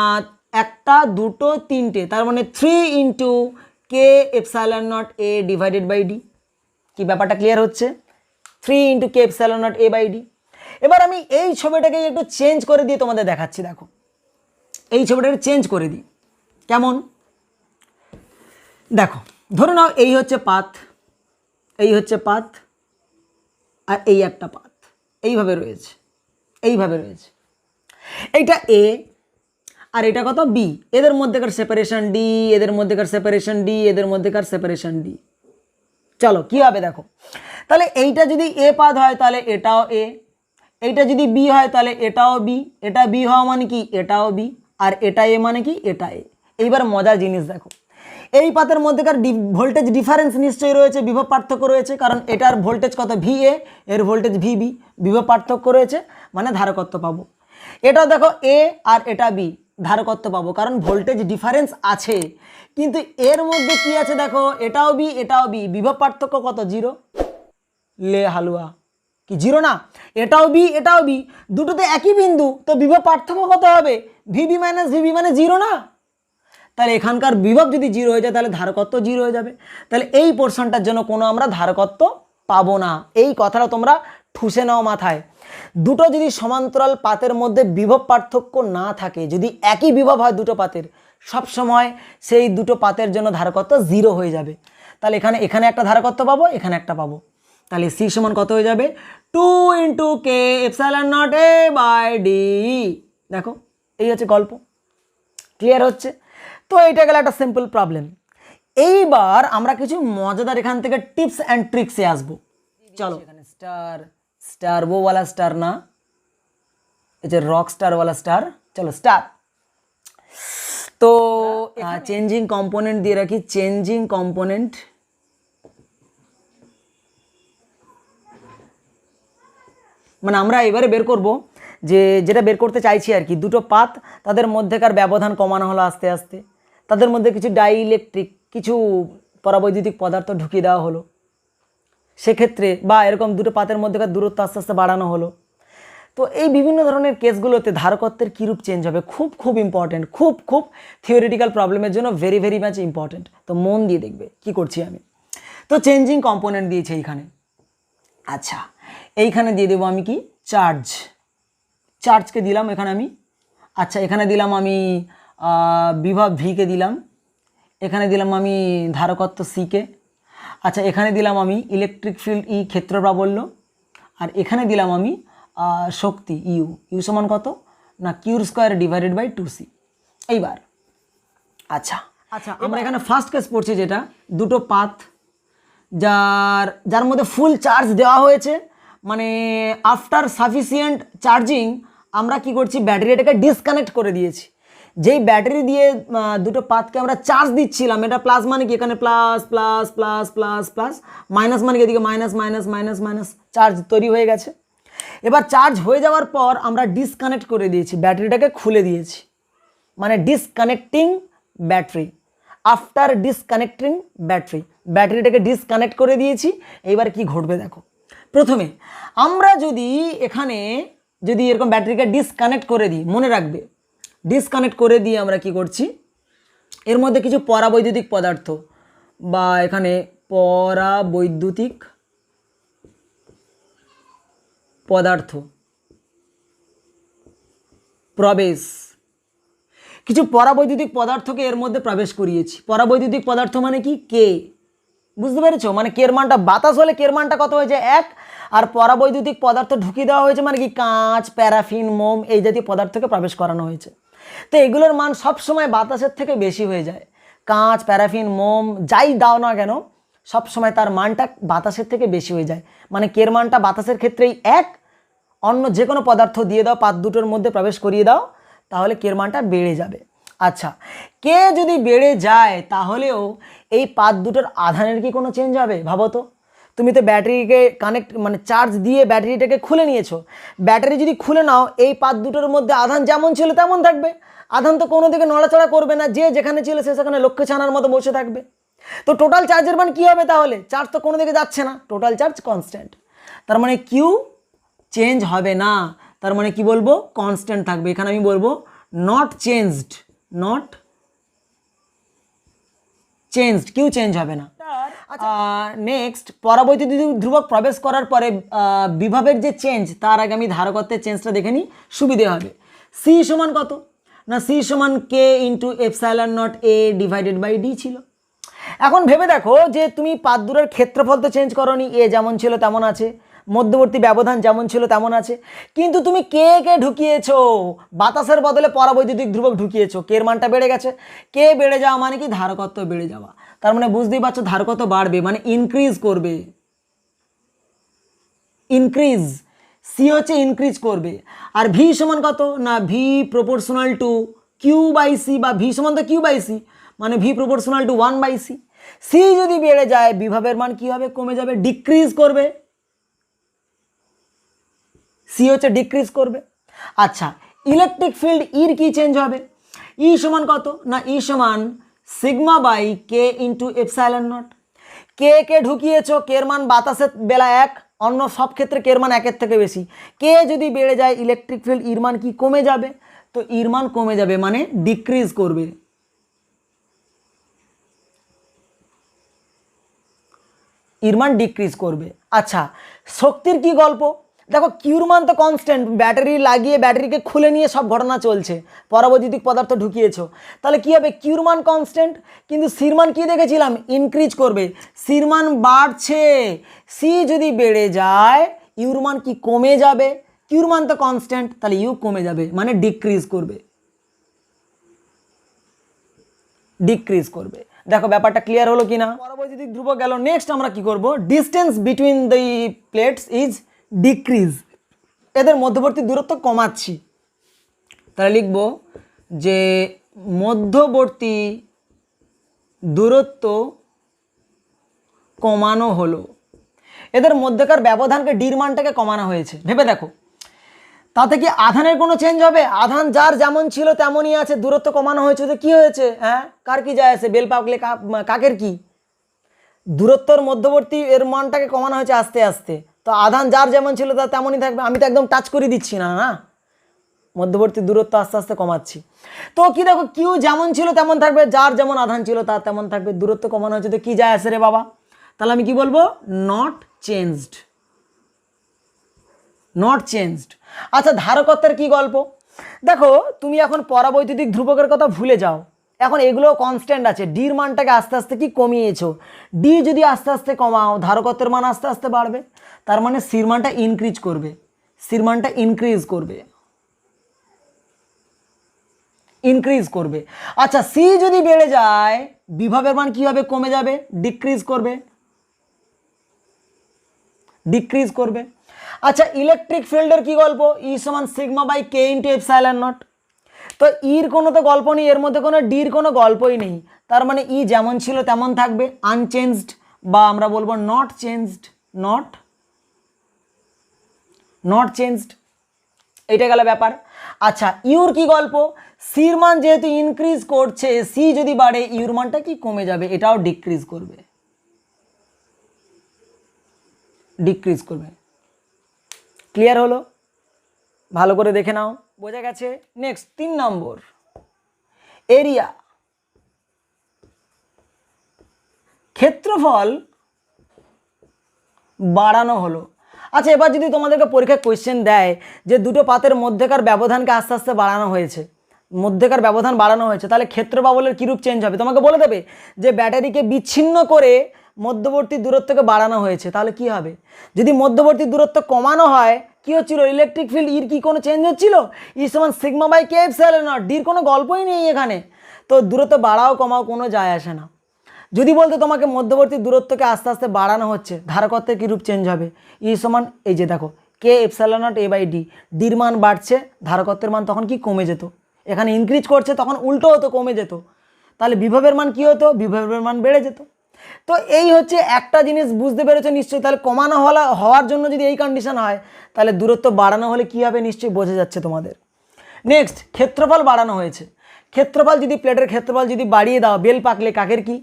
একটা দুটো তিনটে, তার মানে 3 into K epsilon naught A divided by D. কি ব্যাপারটা ক্লিয়ার হচ্ছে? 3 into K epsilon naught A by D. এবার আমি এই ছবিটাকে একটু চেঞ্জ করে দিয়ে তোমাদের দেখাচ্ছি। দেখো এই ছবিটাকে চেঞ্জ করে দিই, কেমন দেখো, ধরে নাও এই হচ্ছে পাথ, এই হচ্ছে পাথ, আর এই একটা পাথ এইভাবে রয়েছে, এইভাবে রয়েছে, এইটা এ আর এটা কত বি, এদের মধ্যেকার সেপারেশন ডি, এদের মধ্যেকার সেপারেশন ডি, এদের মধ্যেকার সেপারেশন ডি। চলো কি হবে দেখো, তাহলে এইটা যদি এ পাদ হয় তাহলে এটাও এ, এইটা যদি বি হয় তাহলে এটাও বি, এটা বি হওয়া মানে কি এটাও বি, আর এটা এ মানে কি এটা এ। এইবার মজার জিনিস দেখো, এই পাতের মধ্যেকার ভোল্টেজ ডিফারেন্স নিশ্চয়ই রয়েছে, বিভব পার্থক্য রয়েছে, কারণ এটার ভোল্টেজ কত ভি এ, এর ভোল্টেজ ভি বি, বিভব পার্থক্য রয়েছে মানে ধারকত্ব পাবো। এটাও দেখো এ আর এটা বি, ধারকত্ব পাবো কারণ ভোল্টেজ ডিফারেন্স আছে, কিন্তু এর মধ্যে কি আছে দেখো, এটাও বি এটাও বি, বিভব পার্থক্য কত জিরো, লে হালুয়া কি জিরো না, এটাও বি এটাও বি, দুটোতে একই বিন্দু, তো বিভব পার্থক্য কত হবে ভিবি মাইনাস ভিবি মানে জিরো না, তাহলে এখানকার বিভব যদি জিরো হয়ে যায় তাহলে ধারকত্ব জিরো হয়ে যাবে, তাহলে এই পোর্শনটার জন্য কোনো আমরা ধারকত্ব পাবো না। এই কথাটা তোমরা ঠুসে নাও মাথায়। দুটো যদি সমান্তরাল পাতের মধ্যে বিভব পার্থক্য না থাকে, যদি একই বিভব হয় দুটো পাতের, সব সময় সেই দুটো পাতের জন্য ধারকত্ব জিরো হয়ে যাবে। তাহলে এখানে একটা ধারকত্ব পাবো, এখানে একটা পাবো, তাহলে সি সমান কত হয়ে যাবে 2 into K epsilon naught A by D. দেখো এই হচ্ছে গল্প, ক্লিয়ার হচ্ছে? তো এইটা গেল একটা সিম্পল প্রবলেম। এইবার আমরা কিছু মজাদার এখান থেকে টিপস অ্যান্ড ট্রিক্সে আসবো। চলো এখানে স্টার, স্টার वो वाला स्टार ना, এই যে রক স্টার वाला স্টার, চলো স্টার। তো চেঞ্জিং কম্পোনেন্ট দিয়ে রাখি, চেঞ্জিং কম্পোনেন্ট, মানে আমরা এবারে বের করব যে যেটা বের করতে চাইছি আর কি, দুটো পাত তাদের মধ্যেকার ব্যবধান কমানো হলো আস্তে আস্তে, তাদের মধ্যে কিছু ডাইইলেকট্রিক কিছু পরাবৈদ্যুতিক পদার্থ ঢুকিয়ে দেওয়া হলো সেক্ষেত্রে, বা এরকম দুটো পাতের মধ্যেকার দূরত্ব আস্তে আস্তে বাড়ানো হলো। তো এই বিভিন্ন ধরনের কেসগুলোতে ধারকত্বের কীরূপ চেঞ্জ হবে খুব খুব ইম্পর্টেন্ট, খুব খুব থিওরিটিক্যাল প্রবলেমের জন্য ভেরি ভেরি মাচ ইম্পর্টেন্ট। তো মন দিয়ে দেখবে কি করছি আমি। তো চেঞ্জিং কম্পোনেন্ট দিয়েছে এইখানে, আচ্ছা এইখানে দিয়ে দেবো আমি কি চার্জ, চার্জকে দিলাম এখানে আমি, আচ্ছা এখানে দিলাম আমি বিভব ভিকে দিলাম, এখানে দিলাম আমি ধারকত্ব সিকে, আচ্ছা এখানে দিলাম আমি ইলেকট্রিক ফিল্ড ই ক্ষেত্র প্রাবল্য, আর এখানে দিলাম আমি শক্তি ইউ, ইউ সমান কত না কিউর স্কোয়ার ডিভাইডেড বাই 2c। এইবার আচ্ছা আচ্ছা, আমরা এখানে ফার্স্ট কেস পড়ছি, যেটা দুটো পাথ যার মধ্যে ফুল চার্জ দেওয়া হয়েছে, মানে আফটার সাফিসিয়েন্ট চার্জিং আমরা কি করছি, ব্যাটারিটাকে ডিসকানেক্ট করে দিয়েছি। যেই ব্যাটারি দিয়ে দুটো পাথকে আমরা চার্জ দিচ্ছিলাম, এটা প্লাস মানে কি, এখানে plus plus plus plus plus, minus মানে কি এদিকে minus minus minus minus, charge তৈরি হয়ে গেছে। এবার চার্জ হয়ে যাওয়ার পর আমরা ডিসকানেক্ট করে দিয়েছি, ব্যাটারিটাকে খুলে দিয়েছি, মানে ডিসকানেক্টিং ব্যাটারি। আফটার ডিসকানেক্টিং ব্যাটারিটাকে ডিসকানেক্ট করে দিয়েছি। এবার কি ঘটবে দেখো, প্রথমে আমরা যদি এখানে এরকম ব্যাটারিকে ডিসকানেক্ট করে দিই, মনে রাখবে ডিসকানেক্ট করে দিয়ে আমরা কি করছি, এর মধ্যে কিছু পরাবৈদ্যুতিক পদার্থ বা এখানে পরাবৈদ্যুতিক পদার্থ প্রবেশ, কিছু পরাবৈদ্যুতিক পদার্থকে এর মধ্যে প্রবেশ করিয়েছি। পরাবৈদ্যুতিক পদার্থ মানে কি, কে, বুঝতে পেরেছো? মানে কের মানটা, বাতাস হলে কের মানটা কত হয়েছে 1, আর পরাবৈদ্যুতিক পদার্থ ঢুকিয়ে দেওয়া হয়েছে মানে কি, কাঁচ, প্যারাফিন, মোম এই জাতীয় পদার্থকে প্রবেশ করানো হয়েছে। তো এগুলোর মান সবসময় বাতাসের থেকে বেশি হয়ে যায়। কাঁচ, প্যারাফিন, মোম যাই দাও না কেন সবসময় তার মানটা বাতাসের থেকে বেশি হয়ে যায়। মানে কের মানটা বাতাসের ক্ষেত্রেই 1, অন্য যে কোনো পদার্থ দিয়ে দাও, পাত দুটোর মধ্যে প্রবেশ করিয়ে দাও, তাহলে কের মানটা বেড়ে যাবে। আচ্ছা, কে যদি বেড়ে যায় তাহলেও এই পাত দুটোর আধানের কি কোনো চেঞ্জ হবে? ভাবো তো, তুমি তো ব্যাটারিকে কানেক্ট মানে চার্জ দিয়ে ব্যাটারিটাকে খুলে নিয়েছো, ব্যাটারি যদি খুলে নাও এই পাত দুটোর মধ্যে আধান যেমন ছিল তেমন থাকবে, আধান তো কোনো দিকে নড়াচড়া করবে না, যে যেখানে ছিল সে সেখানে লক্ষ্য ছানার মতো বসে থাকবে। তো টোটাল চার্জের মান কী হবে তাহলে? চার্জ তো কোনো দিকে যাচ্ছে না, টোটাল চার্জ কনস্ট্যান্ট, তার মানে কিউ চেঞ্জ হবে না, তার মানে কি বলবো, কনস্ট্যান্ট থাকবে। এখানে আমি বলবো নট চেঞ্জড, কিউ চেঞ্জ হবে না। নেক্সট, পরাবৈদ্যুতিক ধ্রুবক প্রবেশ করার পরে বিভবের যে চেঞ্জ, তার আগে আমি ধারকত্বের চেঞ্জটা দেখে নিই, সুবিধে হবে। সি সমান কত না, সি সমান K into epsilon naught A divided by D ছিল। এখন ভেবে দেখো যে তুমি পাত দুটোর ক্ষেত্রফল তো চেঞ্জ করোনি, এ যেমন ছিল তেমন আছে, মধ্যবর্তী ব্যবধান যেমন ছিল তেমন আছে, কিন্তু তুমি কে ঢুকিয়েছো, বাতাসের বদলে পরাবৈদ্যুতিক ধ্রুবক ঢুকিয়েছো, কের মানটা বেড়ে গেছে। কে বেড়ে যাওয়া মানে কি, ধারকত্ব বেড়ে যাওয়া, তার মানে বুঝতেই পারছো ধারকত্ব বাড়বে মানে ইনক্রিজ করবে, ইনক্রিজ, সি হচ্ছে ইনক্রিজ করবে। আর ভি সমান কত না, V proportional to Q by C, বা ভি সমান তো কিউ বাই সি, মানে V proportional to 1/c। C যদি বেড়ে যায় বিভবের মান কি হবে, কমে যাবে, ডিক্রিজ করবে, সি হচ্ছে ডিক্রিজ করবে। আচ্ছা, ইলেকট্রিক ফিল্ড ইর কি চেঞ্জ হবে, ই সমান কত না, ই সমান sigma by K into epsilon naught. K ঢুকিয়েছো, কের মান বাতাসের বেলা 1, অন্য সব ক্ষেত্রে কের মান 1-এর থেকে বেশি। কে যদি বেড়ে যায় ইলেকট্রিক ফিল্ড ইর মান কি কমে যাবে, তো ইর মান কমে যাবে মানে ডিক্রিজ করবে, ইর মান ডিক্রিজ করবে। আচ্ছা, শক্তির কি গল্প, দেখো কিউর মান তো কনস্ট্যান্ট, ব্যাটারি লাগিয়ে ব্যাটারিকে খুলে নিয়ে সব ঘটনা চলছে, পরাবৈদ্যুতিক পদার্থ ঢুকিয়েছো, তাহলে কি হবে, কিউর মান কনস্ট্যান্ট, কিন্তু সির মান কি দেখেছিলাম, ইনক্রিজ করবে, সির মান বাড়ছে, সি যদি বেড়ে যায় ইউর মান কি কমে যাবে, কিউর মান তো কনস্ট্যান্ট, তাহলে ইউ কমে যাবে মানে ডিক্রিজ করবে, ডিক্রিজ করবে। দেখো ব্যাপারটা ক্লিয়ার হলো কি না, পরাবৈদ্যুতিক ধ্রুবক গেল। নেক্সট আমরা কি করব, distance between the plates is decrease, এদের মধ্যবর্তী দূরত্ব কমাচ্ছি, তাহলে লিখব যে মধ্যবর্তী দূরত্ব কমানো হলো, এদের মধ্যকার ব্যবধানকে ডির মানটাকে কমানো হয়েছে। ভেবে দেখো তাতে কি আধানের কোনো চেঞ্জ হবে, আধান যার যেমন ছিল তেমনই আছে, দূরত্ব কমানো হয়েছে, তো কি হয়েছে, হ্যাঁ কার কি যায় আছে, বেল পাকলে কাকের কি, দূরত্বর মধ্যবর্তী এর মানটাকে কমানো হয়েছে আস্তে আস্তে, তো আধান যার যেমন ছিল তার তেমনই থাকবে, আমি তো একদম টাচ করে দিচ্ছি না, না মধ্যবর্তী দূরত্ব আস্তে আস্তে কমাচ্ছি। তো কি দেখো কিউ যেমন ছিল তেমন থাকবে, যার যেমন আধান ছিল তার তেমন থাকবে, দূরত্ব কমানো হয়েছে, তো কি যায় আসে রে বাবা, তাহলে আমি কি বলবো, নট চেঞ্জড, নট চেঞ্জড। আচ্ছা, ধারকত্বের কি গল্প, দেখো তুমি এখন পরাবৈদ্যুতিক ধ্রুবকের কথা ভুলে যাও, এখন এগুলো কনস্ট্যান্ট আছে, ডির মানটাকে আস্তে আস্তে কি কমিয়েছো, ডি যদি আস্তে আস্তে কমাও ধারকত্বের মান আস্তে আস্তে বাড়বে, তার মানে সির মানটা ইনক্রিজ করবে, সির মানটা ইনক্রিজ করবে, ইনক্রিজ করবে। আচ্ছা সি যদি বেড়ে যায় বিভবের মান কী হবে? কমে যাবে, ডিক্রিজ করবে, ডিক্রিজ করবে। আচ্ছা ইলেকট্রিক ফিল্ডের কি গল্প? ই সমান sigma by K into epsilon naught. তো ইর কোনো তো গল্প নেই, এর মধ্যে কোনো ডির কোনো গল্পই নেই, তার মানে ই যেমন ছিল তেমন থাকবে, আনচেঞ্জড, বা আমরা বলবো নট চেঞ্জড, নট চেঞ্জড, এইটা গেল ব্যাপার। আচ্ছা ইউর কি গল্প? সির মান যেহেতু ইনক্রিজ করছে, সি যদি বাড়ে ইউর মানটা কি কমে যাবে, এটাও ডিক্রিজ করবে, ডিক্রিজ করবে। ক্লিয়ার হলো? ভালো করে দেখে নাও, বোঝা গেছে? নেক্সট 3 নম্বর, এরিয়া, ক্ষেত্রফল বাড়ানো হলো। আচ্ছা এবার যদি তোমাদেরকে পরীক্ষায় কোয়েশ্চেন দেয় যে দুটো পাতের মধ্যেকার ব্যবধানকে আস্তে আস্তে বাড়ানো হয়েছে, মধ্যেকার ব্যবধান বাড়ানো হয়েছে, তাহলে ক্ষেত্র বাবলের কীরূপ চেঞ্জ হবে? তোমাকে বলে দেবে যে ব্যাটারিকে বিচ্ছিন্ন করে মধ্যবর্তী দূরত্বকে বাড়ানো হয়েছে, তাহলে কি হবে? যদি মধ্যবর্তী দূরত্ব কমানো হয় কি হচ্ছিল? ইলেকট্রিক ফিল্ড ইর কি কোনো চেঞ্জ হচ্ছিল? ই সমান sigma by K epsilon naught, ডির কোনো গল্পই নেই এখানে। তো দূরত্ব বাড়াও কমাও কোনো যায় আসে না। যদি বলতে তোমাকে মধ্যবর্তী দূরত্বকে আস্তে আস্তে বাড়ানো হচ্ছে, ধারকত্বের কী রূপ চেঞ্জ হবে? ই সমান এই যে দেখো K epsilon naught A by D, ডির মান বাড়ছে, ধারকত্বের মান তখন কি কমে যেত, এখানে ইনক্রিজ করছে তখন উল্টো হতো, কমে যেত, তাহলে বিভবের মান কী হতো? বিভবের মান বেড়ে যেত। তো এই হচ্ছে একটা জিনিস, বুঝতে পেরেছো নিশ্চয়ই? তাহলে কমানো হওয়ার জন্য যদি এই কন্ডিশন হয়, তাহলে দূরত্ব বাড়ানো হলে কী হবে নিশ্চয়ই বোঝা যাচ্ছে তোমাদের। নেক্সট ক্ষেত্রফল বাড়ানো হয়েছে। ক্ষেত্রফল যদি প্লেটের ক্ষেত্রফল যদি বাড়িয়ে দাও, বেল পাকলে কাকের কি?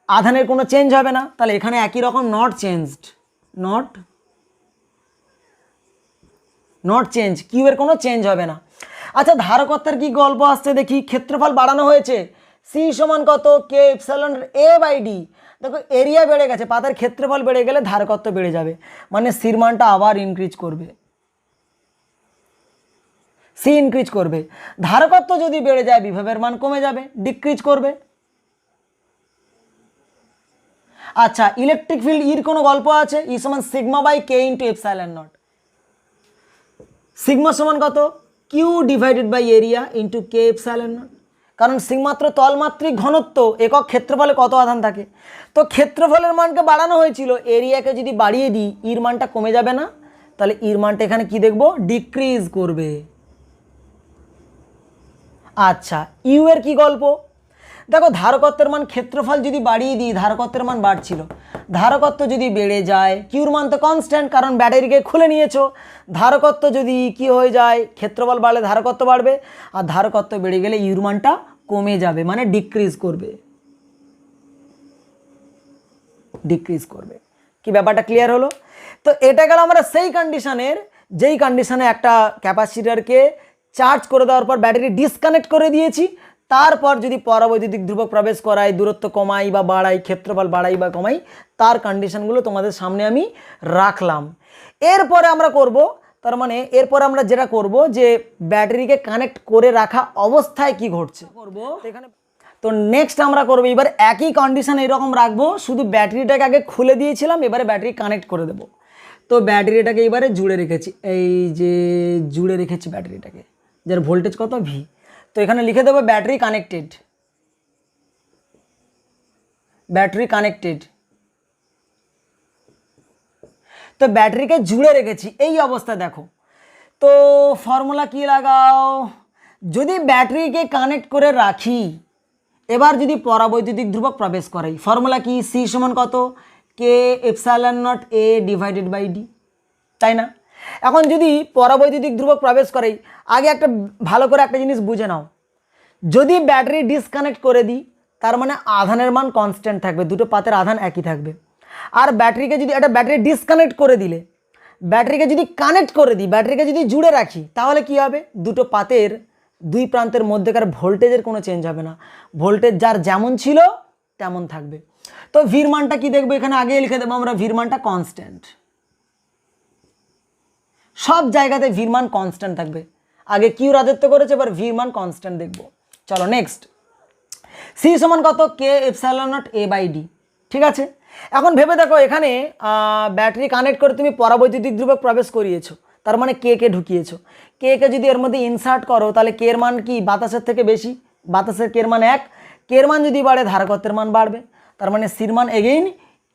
আধানের কোনো চেঞ্জ হবে না, তাহলে এখানে একই রকম not changed, not change, Q এর কোনো চেঞ্জ হবে না। আচ্ছা ধারকত্বের কি গল্প আসছে দেখি। ক্ষেত্রফল বাড়ানো হয়েছে, সি সমান কত? K epsilon A by D. দেখো এরিয়া বেড়ে গেছে, পাতার ক্ষেত্রফল বেড়ে গেলে ধারকত্ব বেড়ে যাবে, মানে সির মানটা আবার ইনক্রিজ করবে, সি ইনক্রিজ করবে। ধারকত্ব যদি বেড়ে যায় বিভবের মান কমে যাবে, ডিক্রিজ করবে। আচ্ছা ইলেকট্রিক ফিল্ড ইর কোনো গল্প আছে? ই সমান sigma by K into epsilon naught. Sigma সমান কত? Q divided by area into K epsilon naught. কারণ সিগমাত্র তলমাত্রিক ঘনত্ব, একক ক্ষেত্রফলে কত আধান থাকে। তো ক্ষেত্রফলের মানকে বাড়ানো হয়েছিল, এরিয়াকে যদি বাড়িয়ে দিই ইর মানটা কমে যাবে না, তাহলে ইর মানটা এখানে কি দেখবো? ডিক্রিজ করবে। আচ্ছা ইউ এর কি গল্প? দেখো ধারকত্বের মান, ক্ষেত্রফল যদি বাড়িয়ে দিই ধারকত্বের মান বাড়ছিল, ধারকত্ব যদি বেড়ে যায়, কিউর মান তো কনস্ট্যান্ট কারণ ব্যাটারিকে খুলে নিয়েছো, ধারকত্ব যদি কি হয়ে যায়, ক্ষেত্রফল বাড়লে ধারকত্ব বাড়বে, আর ধারকত্ব বেড়ে গেলে ইউর মানটা কমে যাবে, মানে ডিক্রিজ করবে, ডিক্রিজ করবে। কি ব্যাপারটা ক্লিয়ার হলো? তো এটা গেল আমরা সেই কন্ডিশনের, যেই কন্ডিশনে একটা ক্যাপাসিটরকে চার্জ করে দেওয়ার পর ব্যাটারি ডিসকানেক্ট করে দিয়েছি, তারপর যদি পরাবৈদ্যুতিক ধ্রুবক প্রবেশ করাই, দূরত্ব কমাই বা বাড়াই, ক্ষেত্রফল বাড়াই বা কমাই, তার কন্ডিশনগুলো তোমাদের সামনে আমি রাখলাম। এরপরে আমরা করব, তার মানে এরপরে আমরা যেটা করব যে ব্যাটারিকে কানেক্ট করে রাখা অবস্থায় কি ঘটছে করব এখানে। তো নেক্সট আমরা করবো এবার একই কন্ডিশন এরকম রাখবো, শুধু ব্যাটারিটাকে আগে খুলে দিয়েছিলাম, এবারে ব্যাটারি কানেক্ট করে দেবো। তো ব্যাটারিটাকে এবারে জুড়ে রেখেছি, এই যে জুড়ে রেখেছি ব্যাটারিটাকে, যার ভোল্টেজ কত? ভি। তো এখানে লিখে দেবো ব্যাটারি কানেক্টেড, ব্যাটারি কানেক্টেড। তো ব্যাটারিকে জুড়ে রেখেছি এই অবস্থা দেখো। তো ফর্মুলা কি লাগাও? যদি ব্যাটারিকে কানেক্ট করে রাখি, এবার যদি পরাবৈদ্যুতিক ধ্রুবক প্রবেশ করাই, ফর্মুলা কি? সি সমান কত? K epsilon naught A divided by D, তাই না? এখন যদি পরাবৈদ্যুতিক ধ্রুবক প্রবেশ করাই, আগে একটা ভালো করে একটা জিনিস বুঝে নাও, যদি ব্যাটারি ডিসকানেক্ট করে দিই তার মানে আধানের মান কনস্ট্যান্ট থাকবে, দুটো পাতের আধান একই থাকবে। আর ব্যাটারিকে যদি একটা ব্যাটারি ডিসকানেক্ট করে দিলে, ব্যাটারিকে যদি কানেক্ট করে দিই, ব্যাটারিকে যদি জুড়ে রাখি, তাহলে কি হবে? দুটো পাতের দুই প্রান্তের মধ্যেকার ভোল্টেজের কোনো চেঞ্জ হবে না, ভোল্টেজ যার যেমন ছিল তেমন থাকবে। তো ভির মানটা কি দেখবো? এখানে আগে লিখে দেবো আমরা ভির মানটা কনস্ট্যান্ট, সব জায়গাতে ভির মান কনস্ট্যান্ট থাকবে। আগে কিউ রাজত্ব করেছে, এবার ভির মান কনস্ট্যান্ট দেখবো। চলো নেক্সট, সি সমান কত? K epsilon naught A by D. ঠিক আছে, এখন ভেবে দেখো এখানে ব্যাটারি কানেক্ট করে তুমি পরাবৈদ্যুতিক ধ্রুবক প্রবেশ করিয়েছো, তার মানে কে কে ঢুকিয়েছো, কে কে যদি এর মধ্যে ইনসার্ট করো তাহলে কে এর মান কি বাতাসের থেকে বেশি, বাতাসের কে এর মান 1, কে এর মান যদি বাড়ে ধারকত্বের মান বাড়বে, তার মানে সির মান এগেইন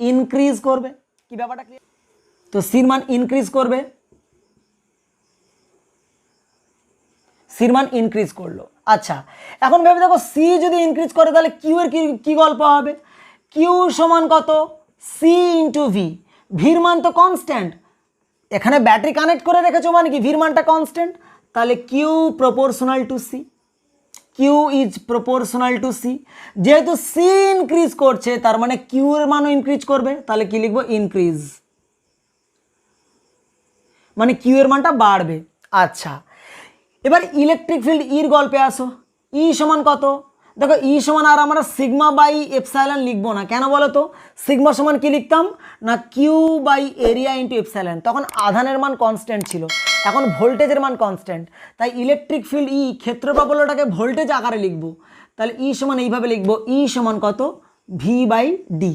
ইনক্রিজ করবে। কি ব্যাপারটা ক্লিয়ার? তো সির মান ইনক্রিজ করবে, সির মান ইনক্রিজ করলো। আচ্ছা এখন ভেবে দেখো সি যদি ইনক্রিজ করে তাহলে কিউ এর কি গল্প হবে, কিউ সমান কত সি ইন্টু ভি, ভির মান তো কনস্ট্যান্ট, এখানে ব্যাটারি কানেক্ট করে রেখেছো মানে কি ভির মানটা কনস্ট্যান্ট, তাহলে Q proportional to C, Q is proportional to C, যেহেতু সি ইনক্রিজ করছে তার মানে কিউ এর মানও ইনক্রিজ করবে, তাহলে কি লিখবো ইনক্রিজ, মানে কিউ এর মানটা বাড়বে। আচ্ছা এবার ইলেকট্রিক ফিল্ড ইর গল্পে আসো, ই সমান কত, দেখো ই সমান আর আমরা সিগমা বাই এপসাইলন লিখবো না, কেন বলো তো, সিগমা সমান কি লিখতাম না Q by area into epsilon, তখন আধানের মান কনস্ট্যান্ট ছিল, এখন ভোল্টেজের মান কনস্ট্যান্ট, তাই ইলেকট্রিক ফিল্ড ই ক্ষেত্রপ্রবলটাকে ভোল্টেজ আকারে লিখবো, তাহলে ই সমান এইভাবে লিখবো ই সমান কত ভি বাই ডি।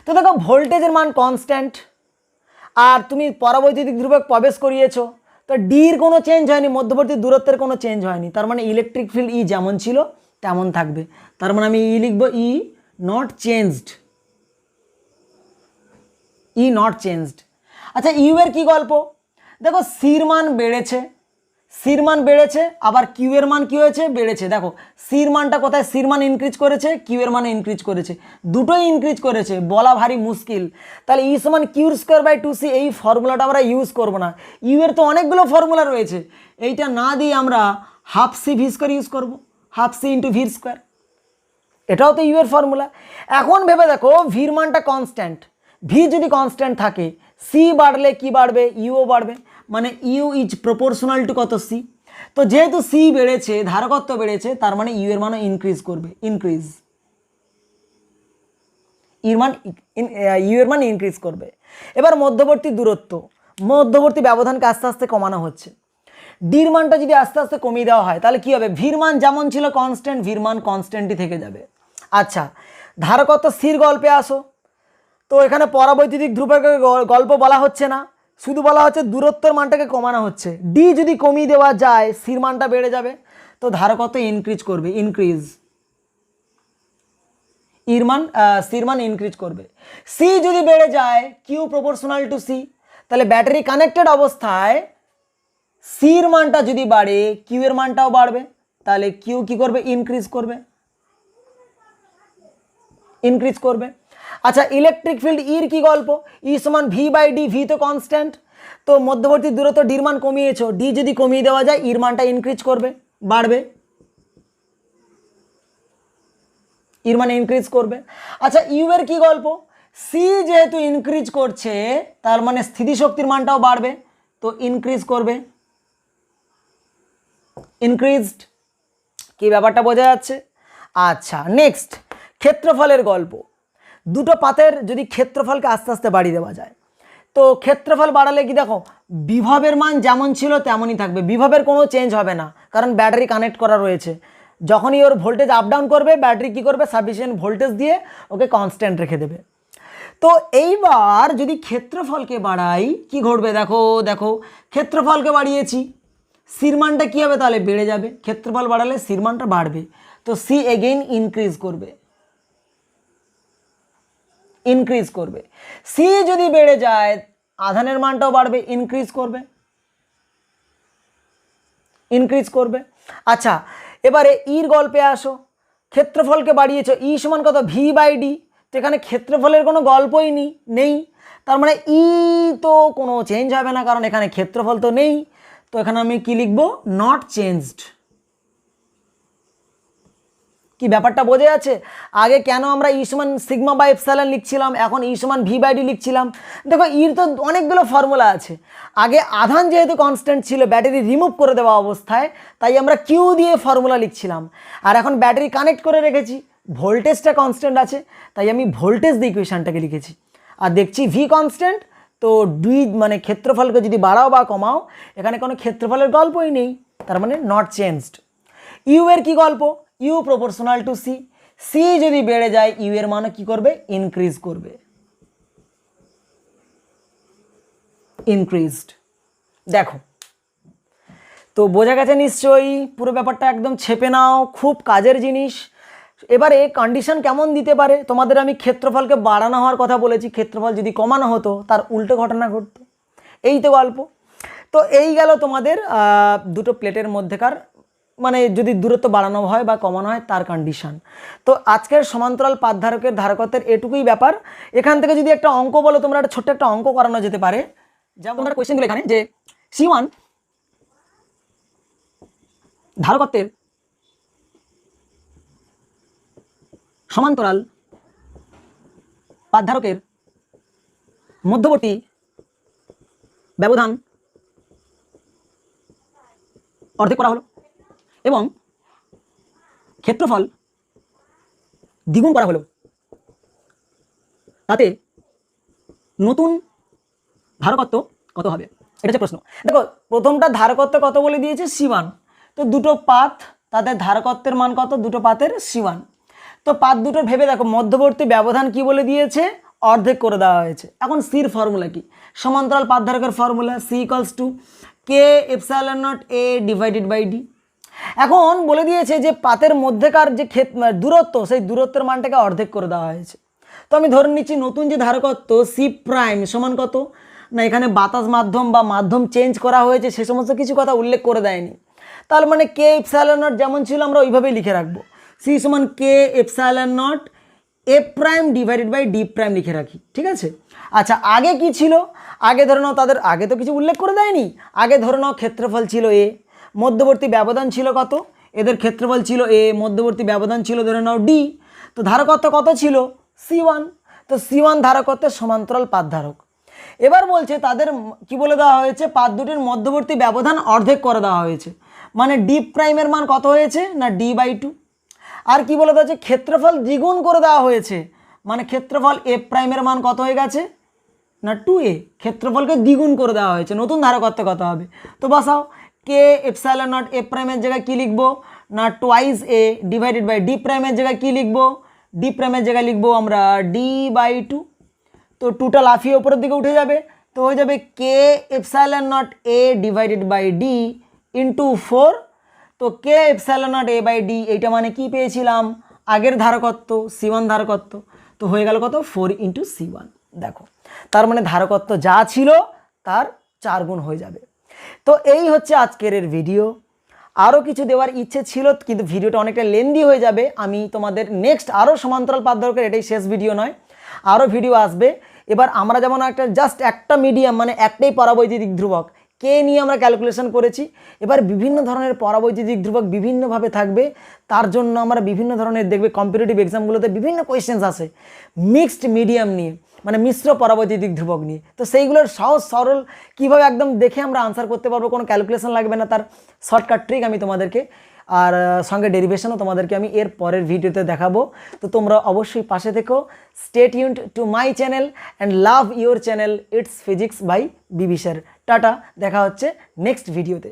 তো দেখো ভোল্টেজের মান কনস্ট্যান্ট আর তুমি পরাবৈদ্যুতিক ধ্রুবক প্রবেশ করিয়েছো, তো ডির কোনো চেঞ্জ হয়নি, মধ্যবর্তী দূরত্বের কোনো চেঞ্জ হয়নি, তার মানে ইলেকট্রিক ফিল্ড ই যেমন ছিল তেমন থাকবে, তার মানে আমি ই লিখবো E naught changed, E naught changed. আচ্ছা ইউ এর কি গল্প, দেখো সির মান বেড়েছে, সির মান বেড়েছে আবার কিউ এর মান কি হয়েছে বেড়েছে, দেখো সির মানটা কোথায়, সির মান ইনক্রিজ করেছে কিউ এর মান ইনক্রিজ করেছে, দুটোই ইনক্রিজ করেছে, বলা ভারী মুশকিল, তাহলে ই সমান কিউর স্কোয়ার বাই 2c, এই ফর্মুলাটা আমরা ইউজ করব না, ইউ এর তো অনেকগুলো ফর্মুলা রয়েছে, এইটা না দিয়ে আমরা half C V square use করবো, হাফ সি ইন্টু ভির স্কোয়ার, এটাও তো ইউ এর ফর্মুলা। এখন ভেবে দেখো ভির মানটা কনস্ট্যান্ট, ভি যদি কনস্ট্যান্ট থাকে সি বাড়লে কি বাড়বে ইউও বাড়বে, মানে ইউ ইজ প্রপোর্শনাল টু কত সি, তো যেহেতু সি বেড়েছে ধারকত্ব বেড়েছে তার মানে ইউ এর মানও ইনক্রিজ করবে, ইনক্রিজ, ইউ এর মান ইনক্রিজ করবে। এবার মধ্যবর্তী দূরত্ব, মধ্যবর্তী ব্যবধানকে আস্তে আস্তে কমানো হচ্ছে, ডির মানটা যদি আস্তে আস্তে কমিয়ে দেওয়া হয় তাহলে কি হবে, ভির মান যেমন ছিল কনস্ট্যান্ট ভির মান কনস্ট্যান্টই থেকে যাবে। আচ্ছা ধারকত্ব স্থির গল্পে আসো, তো এখানে পরাবৈদ্যুতিক ধ্রুবকের গল্প বলা হচ্ছে না, শুধু বলা হচ্ছে দূরত্বের মানটাকে কমানো হচ্ছে, ডি যদি কমিয়ে দেওয়া যায় সির মানটা বেড়ে যাবে, তো ধারকত্ব ইনক্রিজ করবে, ইনক্রিজ, ইর মান সির মান ইনক্রিজ করবে, সি যদি বেড়ে যায় কিউ প্রপোর্শনাল টু সি, তাহলে ব্যাটারি কানেক্টেড অবস্থায় সির মানটা যদি বাড়ে কিউ এর মানটাও বাড়বে, তাহলে কিউ কি করবে ইনক্রিজ করবে, ইনক্রিজ করবে। আচ্ছা ইলেকট্রিক ফিল্ড ইর কি গল্প, ই সমান ভি বাই ডি, ভি তো কনস্ট্যান্ট, তো মধ্যবর্তী দূরত্ব ডির মান কমিয়েছো, ডি যদি কমিয়ে দেওয়া যায় ইর মানটা ইনক্রিজ করবে, বাড়বে, ইর মান ইনক্রিজ করবে। আচ্ছা ইউ এর কি গল্প, সি যেহেতু ইনক্রিজ করছে তার মানে স্থিতিশক্তির মানটাও বাড়বে, তো ইনক্রিজ করবে, ইনক্রিজড, কি ব্যাপারটা বোঝা যাচ্ছে। আচ্ছা নেক্সট ক্ষেত্রফলের গল্প, দুটো পাতের যদি ক্ষেত্রফলকে আস্তে আস্তে বাড়িয়ে দেওয়া যায়, তো ক্ষেত্রফল বাড়ালে কি দেখো বিভবের মান যেমন ছিল তেমনই থাকবে, বিভবের কোনো চেঞ্জ হবে না, কারণ ব্যাটারি কানেক্ট করা রয়েছে, যখনই ওর ভোল্টেজ আপ ডাউন করবে ব্যাটারি কি করবে সাফিসিয়েন্ট ভোল্টেজ দিয়ে ওকে কনস্ট্যান্ট রেখে দেবে। তো এইবার যদি ক্ষেত্রফলকে বাড়াই কি ঘটবে, দেখো দেখো ক্ষেত্রফলকে বাড়িয়েছি সির মানটা কী হবে তাহলে বেড়ে যাবে, ক্ষেত্রফল বাড়ালে সির মানটা বাড়বে, তো সি এগেইন ইনক্রিজ করবে, ইনক্রিজ করবে, সি যদি বেড়ে যায় আধানের মানটাও বাড়বে, ইনক্রিজ করবে, ইনক্রিজ করবে। আচ্ছা এবারে ইর গল্পে আসো, ক্ষেত্রফলকে বাড়িয়েছো ই সমান কত ভি বাই ডি, তো এখানে ক্ষেত্রফলের কোনো গল্পই নেই, তার মানে ই তো কোনো চেঞ্জ হবে না কারণ এখানে ক্ষেত্রফল তো নেই, তো এখানে আমি কি লিখবো নট চেঞ্জড। কি ব্যাপারটা বোঝা যাচ্ছে, আগে কেন আমরা ই সমান সিগমা বাই এপসাইলন লিখছিলাম, এখন ই সমান ভি বাই ডি লিখছিলাম, দেখো ইর তো অনেকগুলো ফর্মুলা আছে, আগে আধান যেহেতু কনস্ট্যান্ট ছিল ব্যাটারি রিমুভ করে দেওয়া অবস্থায় তাই আমরা কিউ দিয়ে ফর্মুলা লিখছিলাম, আর এখন ব্যাটারি কানেক্ট করে রেখেছি ভোল্টেজটা কনস্ট্যান্ট আছে তাই আমি ভোল্টেজ দিয়ে ইকুয়েশনটাকে লিখেছি, আর দেখছি ভি কনস্ট্যান্ট, তো দুই মানে ক্ষেত্রফলকে যদি বাড়াও বা কমাও এখানে কোনো ক্ষেত্রফলের গল্পই নেই, তার মানে নট চেঞ্জড। ইউ এর কি গল্প, U proportional to C, C যদি বেড়ে যায় ইউ এর মানও কি করবে ইনক্রিজ করবে, ইনক্রিজড, দেখো, তো বোঝা গেছে নিশ্চয়ই, পুরো ব্যাপারটা একদম ছেপে নাও, খুব কাজের জিনিস। এবারে কন্ডিশন কেমন দিতে পারে, তোমাদের আমি ক্ষেত্রফলকে বাড়ানো হওয়ার কথা বলেছি, ক্ষেত্রফল যদি কমানো হতো তার উল্টো ঘটনা ঘটতো, এই তো গল্প। তো এই গেল তোমাদের দুটো প্লেটের মধ্যেকার, মানে যদি দূরত্ব বাড়ানো হয় বা কমানো হয় তার কন্ডিশন। তো আজকের সমান্তরাল পাতধারকের ধারকত্বের এটুকুই ব্যাপার। এখান থেকে যদি একটা অঙ্ক বলো তোমরা, একটা ছোট্ট একটা অঙ্ক করানো যেতে পারে। যেমন তোমরা কোয়েশ্চেন দিলে এখানে যে C1 ধারকত্বের সমান্তরাল পাতধারকের মধ্যবর্তী ব্যবধান অর্ধেক করা হলো এবং ক্ষেত্রফল দ্বিগুণ করা হলো, তাতে নতুন ধারকত্ব কত হবে? এটা হচ্ছে প্রশ্ন। দেখো, প্রথমটা ধারকত্ব কত বলে দিয়েছে C1, তো দুটো পাত, তাদের ধারকত্বের মান কত? দুটো পাতের C1। তো পাত দুটোর ভেবে দেখো, মধ্যবর্তী ব্যবধান কি বলে দিয়েছে? অর্ধেক করে দেওয়া হয়েছে। এখন সির ফর্মুলা কি? সমান্তরাল পাতধারকের formula C = K∈0 A / D। এখন বলে দিয়েছে যে পাতের মধ্যেকার যে দূরত্ব, সেই দূরত্বের মানটাকে অর্ধেক করে দেওয়া হয়েছে। তো আমি ধরে নিচ্ছি নতুন যে ধারকত্ব C' সমান কত না, এখানে বাতাস মাধ্যম বা মাধ্যম চেঞ্জ করা হয়েছে, সে সমস্ত কিছু কথা উল্লেখ করে দেয়নি। তার মানে K∈0 যেমন ছিল আমরা ওইভাবেই লিখে রাখবো, C = K∈0 A' / D' লিখে রাখি, ঠিক আছে। আচ্ছা, আগে কি ছিল? আগে ধরে নাও, তাদের আগে তো কিছু উল্লেখ করে দেয়নি। আগে ধরে নাও ক্ষেত্রফল ছিল A, মধ্যবর্তী ব্যবধান ছিল কত? এদের ক্ষেত্রফল ছিল A, মধ্যবর্তী ব্যবধান ছিল ধরে নাও D। তো ধারকত্ব কত ছিল? C1। তো C1 ধারকত্বের সমান্তরাল পাতধারক। এবার বলছে তাদের কি বলে দেওয়া হয়েছে? পাত দুটির মধ্যবর্তী ব্যবধান অর্ধেক করে দেওয়া হয়েছে, মানে D' মান কত হয়েছে না D/2। আর কি বলে দেওয়া হয়েছে? ক্ষেত্রফল দ্বিগুণ করে দেওয়া হয়েছে, মানে ক্ষেত্রফল A' মান কত হয়ে গেছে না 2A। ক্ষেত্রফলকে দ্বিগুণ করে দেওয়া হয়েছে, নতুন ধারকত্ব কত হবে? তো বসাও, K∈0 A' জায়গায় কী লিখবো না 2A / D' জায়গায় কী লিখবো? D' জায়গায় লিখবো আমরা D/2। তো 2টা লাফিয়ে ওপরের দিকে উঠে যাবে, তো হয়ে যাবে K∈0 A / D × 4। তো K∈0 A/D, এইটা মানে কি পেয়েছিলাম? আগের ধারকত্ব C1 ধারকত্ব। তো হয়ে গেল কত? 4 × C1। দেখো, তার মানে ধারকত্ব যা ছিল তার 4 গুণ হয়ে যাবে। তো এই হচ্ছে আজকের এর ভিডিও। আরও কিছু দেওয়ার ইচ্ছে ছিল, কিন্তু ভিডিওটা অনেকটা লেন্দি হয়ে যাবে। আমি তোমাদের নেক্সট আরও সমান্তরাল পাতধারকের, এটাই শেষ ভিডিও নয়, আরও ভিডিও আসবে। এবার আমরা যেমন একটা মিডিয়াম, মানে একটাই পরাবৈদ্যুতিক ধ্রুবক কে নিয়ে আমরা ক্যালকুলেশন করেছি। এবার বিভিন্ন ধরনের পরাবৈদ্যুতিক ধ্রুবক বিভিন্নভাবে থাকবে, তার জন্য আমরা বিভিন্ন ধরনের দেখবে কম্পিটিটিভ এক্সামগুলোতে বিভিন্ন কোয়েশ্চেন্স আসে মিক্সড মিডিয়াম নিয়ে, মানে মিশ্র পরাবৈদ্যুতিক ধ্রুবক নিয়ে। তো সেইগুলোর সহজ সরল কীভাবে একদম দেখে আমরা আনসার করতে পারবো, কোনো ক্যালকুলেশন লাগবে না, তার শর্টকাট ট্রিক আমি তোমাদেরকে, আর সঙ্গে ডেরিভেশনও তোমাদেরকে আমি এর পরের ভিডিওতে দেখাবো। তো তোমরা অবশ্যই পাশে থেকো। Stay tuned to my channel and love your channel. It's physics by BB sir. Tata, দেখা হচ্ছে নেক্সট ভিডিওতে।